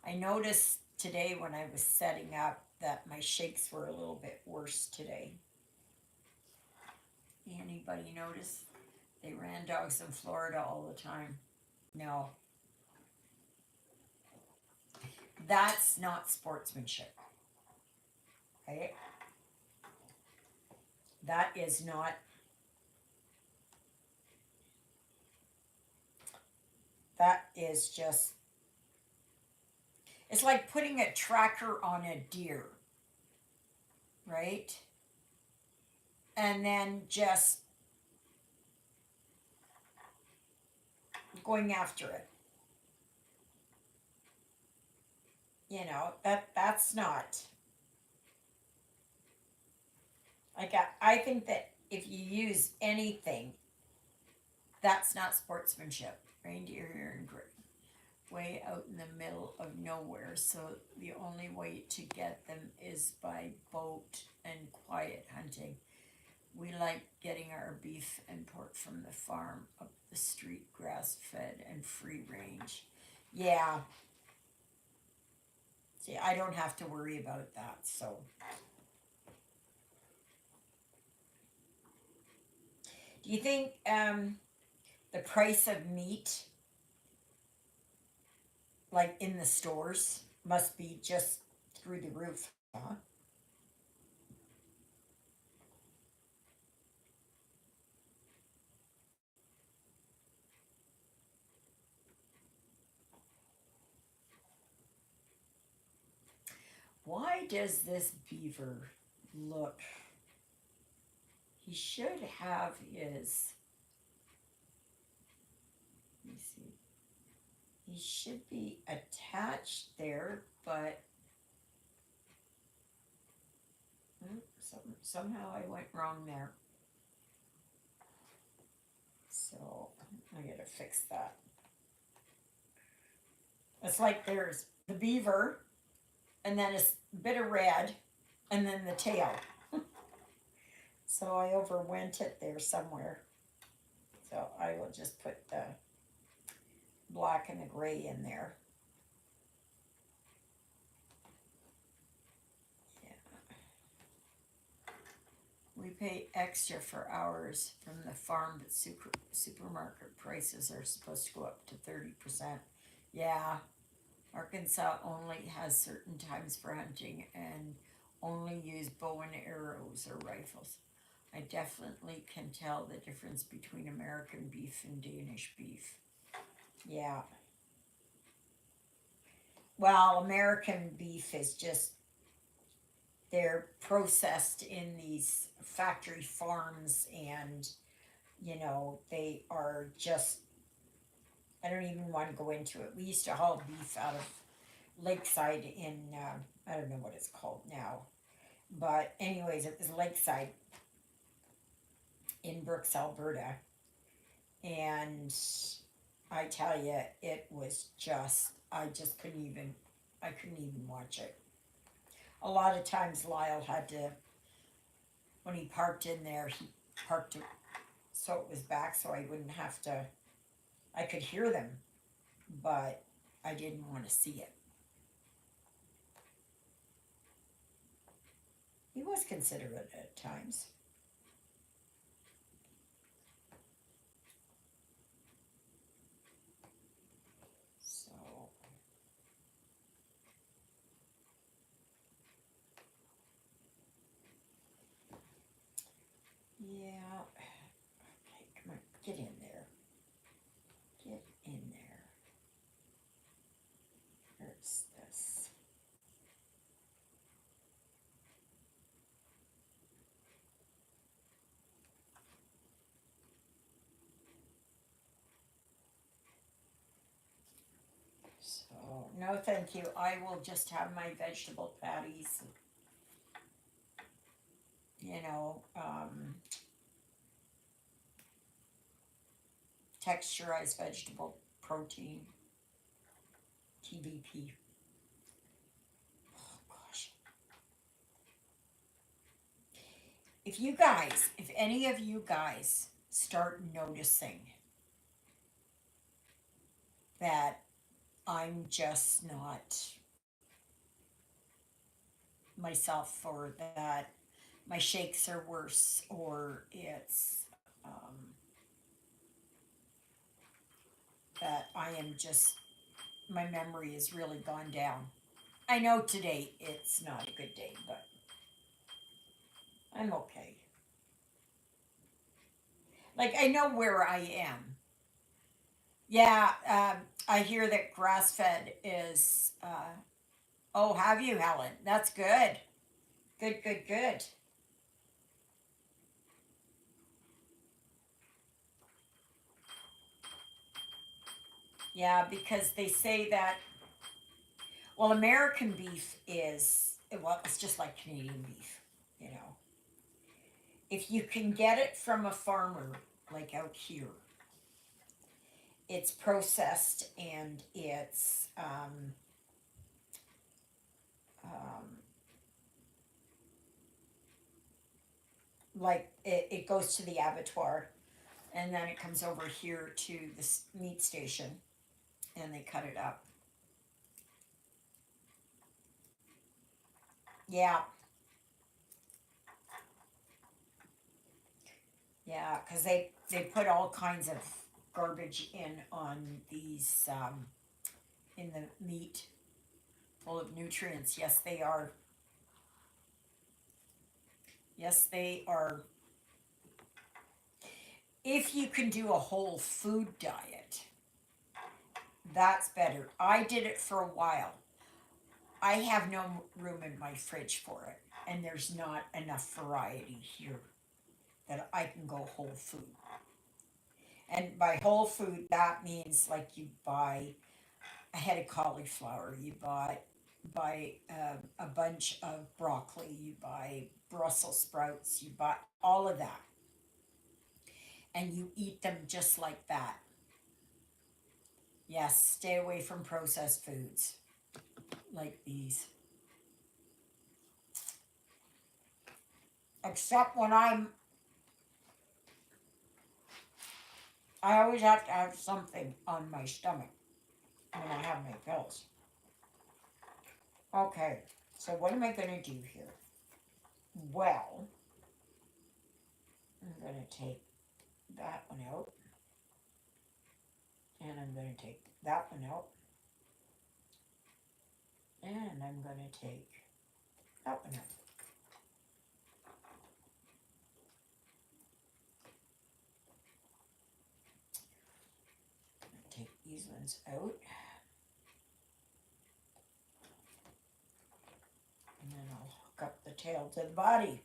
I noticed today when I was setting up that my shakes were a little bit worse today. Anybody notice? They ran dogs in Florida all the time. No. That's not sportsmanship. Okay? That is not. That is just. It's like putting a tracker on a deer. Right? And then just going after it. You know, that's not. Like I think that if you use anything, that's not sportsmanship. Reindeer here in way out in the middle of nowhere, so the only way to get them is by boat and quiet hunting. We like getting our beef and pork from the farm up the street, grass-fed and free range. Yeah. See, I don't have to worry about that, so. Do you think the price of meat, like in the stores, must be just through the roof, huh? Why does this beaver look? He should have his. Let me see. He should be attached there, but somehow I went wrong there. So I gotta fix that. It's like there's the beaver, and then a bit of red, and then the tail. So I overwent it there somewhere. So I will just put the black and the gray in there. Yeah. We pay extra for ours from the farm, but supermarket prices are supposed to go up to 30%. Yeah, Arkansas only has certain times for hunting and only use bow and arrows or rifles. I definitely can tell the difference between American beef and Danish beef. Yeah. Well, American beef is just, they're processed in these factory farms, and, you know, they are just, I don't even want to go into it. We used to haul beef out of Lakeside in, I don't know what it's called now. But anyways, it was Lakeside in Brooks, Alberta. And I tell you, it was just, I couldn't even watch it. A lot of times Lyle had to, when he parked in there, he parked it so it was back so I wouldn't have to, I could hear them, but I didn't want to see it. He was considerate at times. So, yeah. no, thank you. I will just have my vegetable patties. You know, texturized vegetable protein, TVP. Oh gosh. If any of you guys start noticing that I'm just not myself, or that my shakes are worse, or it's that I am just, my memory has really gone down. I know today it's not a good day, but I'm okay. Like, I know where I am. Yeah, I hear that grass fed is, oh, have you, Helen? That's good. Good, good, good. Yeah, because they say that, well, American beef is, well, it's just like Canadian beef, you know. If you can get it from a farmer, like out here, it's processed and it's, um, like it goes to the abattoir, and then it comes over here to the meat station, and they cut it up. Yeah, yeah, because they put all kinds of garbage in on these, in the meat, full of nutrients. Yes, they are. Yes, they are. If you can do a whole food diet, that's better. I did it for a while. I have no room in my fridge for it, and there's not enough variety here that I can go whole food. And by whole food, that means like you buy a head of cauliflower, you buy a bunch of broccoli, you buy Brussels sprouts, you buy all of that, and you eat them just like that. Yes, stay away from processed foods like these. Except when I always have to have something on my stomach when I have my pills. Okay, so what am I going to do here? Well, I'm going to take that one out, and I'm going to take that one out, and I'm going to take that one out. Take these ones out, and then I'll hook up the tail to the body.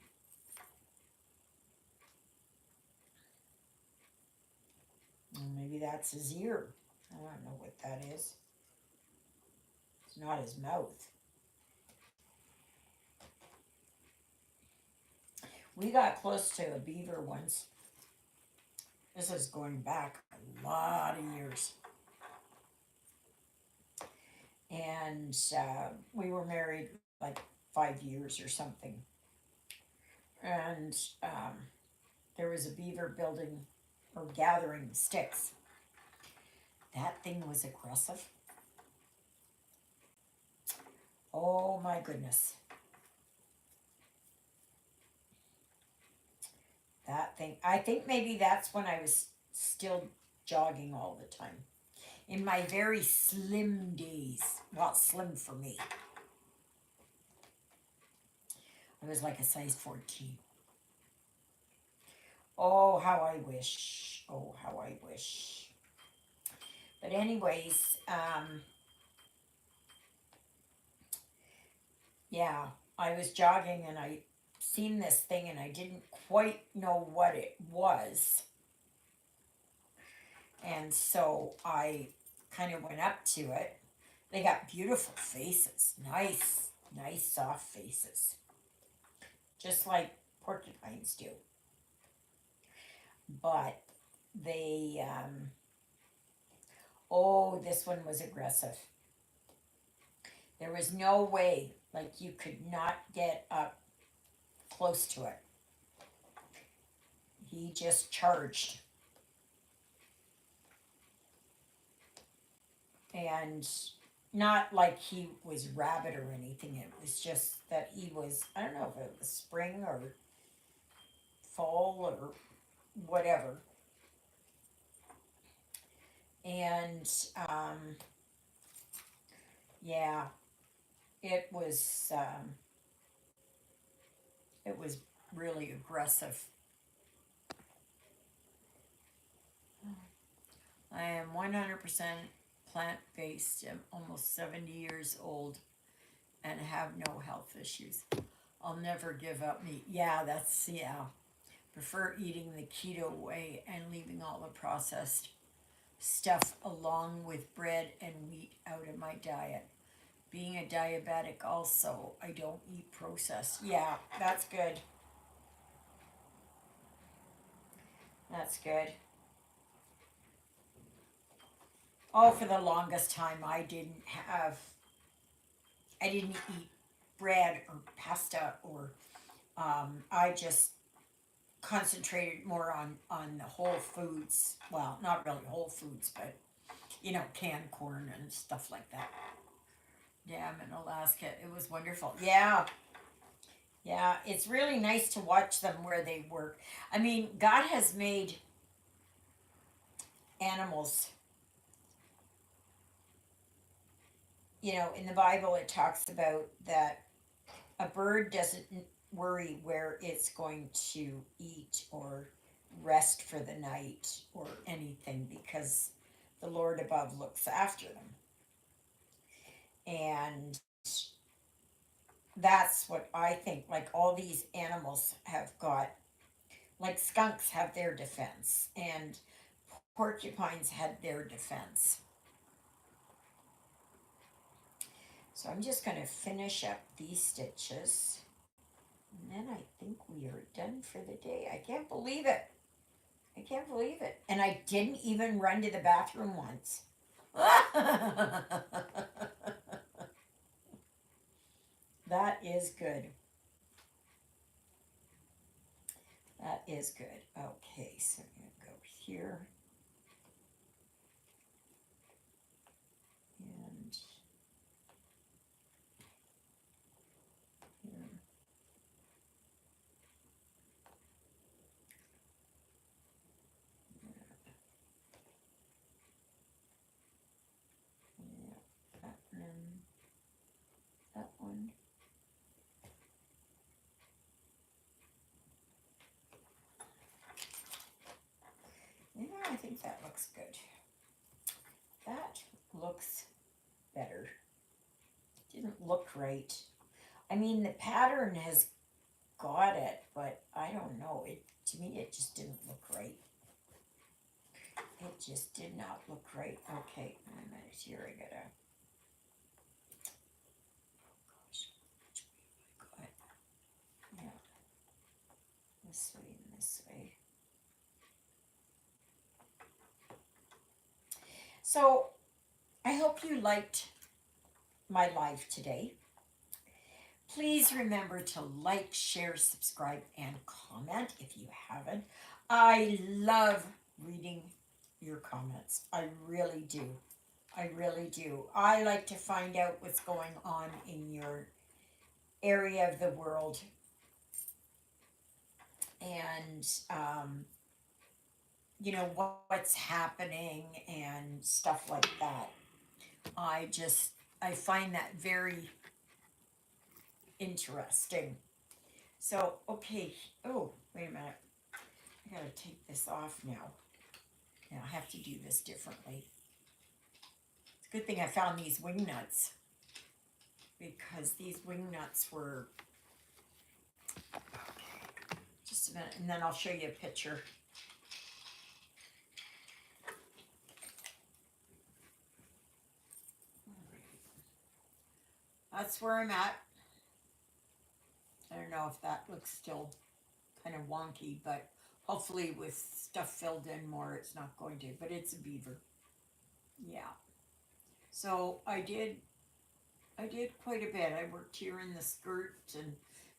And maybe that's his ear. I don't know what that is. It's not his mouth. We got close to a beaver once. This is going back a lot of years. And we were married like 5 years or something. And there was a beaver building or gathering sticks. That thing was aggressive. Oh my goodness. That thing, I think maybe that's when I was still jogging all the time. In my very slim days, well, slim for me, I was like a size 14. Oh, how I wish. Oh, how I wish. But anyways, yeah, I was jogging and I seen this thing and I didn't quite know what it was. And so I kind of went up to it. They got beautiful faces. Nice, nice soft faces. Just like porcupines do. But they, oh, this one was aggressive. There was no way, like you could not get up close to it. He just charged. And not like he was rabid or anything. It was just that he was, I don't know if it was spring or fall or whatever. And yeah, it was it was really aggressive. I am 100% plant based. I'm almost 70 years old and have no health issues. I'll never give up meat. Yeah, that's, yeah. Prefer eating the keto way and leaving all the processed stuff along with bread and wheat out of my diet. Being a diabetic also, I don't eat processed. Yeah, that's good. That's good. Oh, for the longest time I didn't eat bread or pasta or I just concentrated more on the whole foods. Well, not really whole foods, but canned corn and stuff like that. Yeah, I'm in Alaska. It was wonderful. Yeah, yeah. It's really nice to watch them where they work. I mean, God has made animals. In the Bible, it talks about that a bird doesn't worry where it's going to eat or rest for the night or anything because the Lord above looks after them. And that's what I think. Like all these animals have got, like skunks have their defense, and porcupines had their defense. So I'm just going to finish up these stitches. And then I think we are done for the day. I can't believe it. I can't believe it. And I didn't even run to the bathroom once. That is good. That is good. Okay, so I'm going to go here. And here. Yeah, that one. That one. Yeah, I think that looks good. That looks better. Didn't look right. I mean, the pattern has got it, but I don't know. To me, it just didn't look right. It just did not look right. Okay, wait a minute here. I gotta. Gosh, which way have I got? Yeah, this way and this way. So, I hope you liked my live today. Please remember to like, share, subscribe, and comment if you haven't. I love reading your comments. I really do. I really do. I like to find out what's going on in your area of the world and what's happening and stuff like that. I find that very interesting. So, okay. Oh, wait a minute. I gotta take this off now. Now I have to do this differently. It's a good thing I found these wing nuts because these wing nuts were. Okay, just a minute, and then I'll show you a picture. that's where I'm at. I don't know if that looks still kind of wonky, but hopefully with stuff filled in more, it's not going to, but it's a beaver. Yeah. So I did quite a bit. I worked here in the skirt and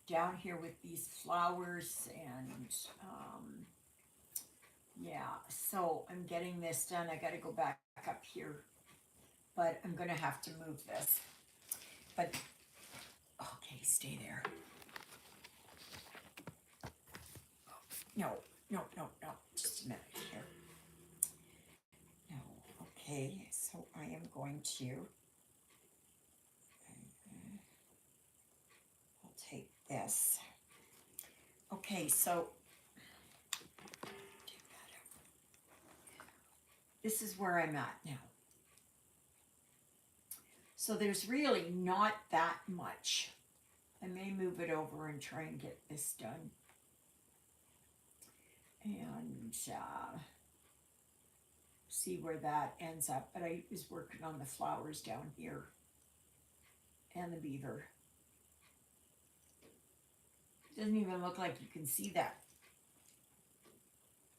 down here with these flowers and yeah, so I'm getting this done. I got to go back up here, but I'm gonna have to move this. But okay, stay there. No, no, no, no. Just a minute here. No. Okay, so I am going to. I'll take this. Okay, so this is where I'm at now. So there's really not that much. I may move it over and try and get this done. And see where that ends up. But I was working on the flowers down here and the beaver. Doesn't even look like you can see that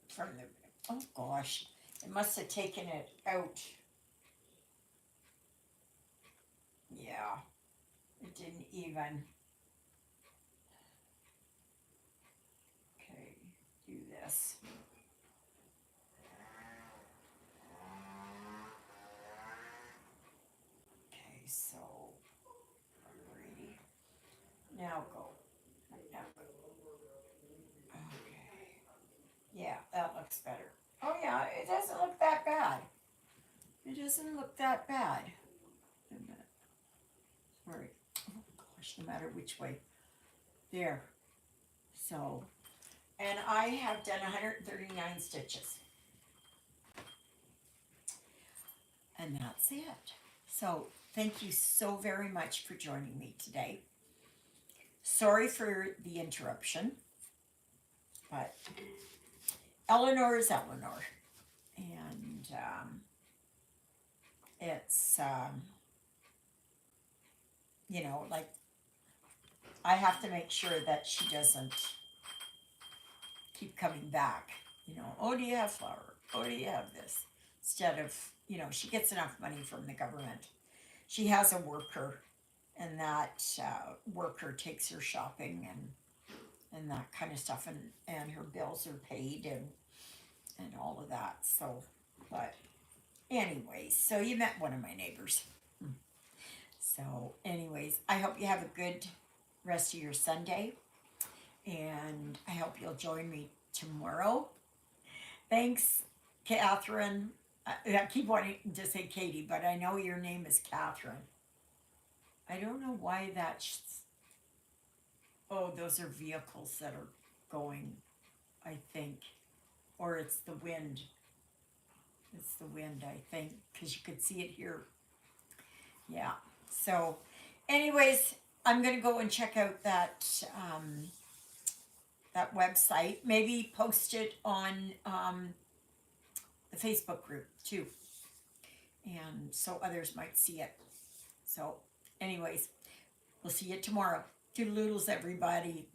from the, oh gosh, it must have taken it out. Yeah, it didn't even. Okay, do this. Okay, so I'm ready. Now go. Now go. Okay. Yeah, that looks better. Oh yeah, it doesn't look that bad. It doesn't look that bad. Wait a minute. Sorry. Oh gosh, no matter which way. There. So, and I have done 139 stitches. And that's it. So, thank you so very much for joining me today. Sorry for the interruption, but Eleanor is Eleanor. And it's, you know, like, I have to make sure that she doesn't keep coming back. You know, oh, do you have flour? Oh, do you have this? Instead of, you know, she gets enough money from the government. She has a worker, and that worker takes her shopping and that kind of stuff, and her bills are paid and all of that. So, but anyways, so you met one of my neighbors. So anyways, I hope you have a good rest of your Sunday, and I hope you'll join me tomorrow. Thanks, Catherine. I keep wanting to say Katie, but I know your name is Catherine. I don't know why oh, those are vehicles that are going, I think. Or it's the wind. It's the wind, I think, because you could see it here. Yeah. So, anyways, I'm going to go and check out that that website. Maybe post it on the Facebook group too, and so others might see it. So anyways, we'll see you tomorrow. Toodaloodles, everybody.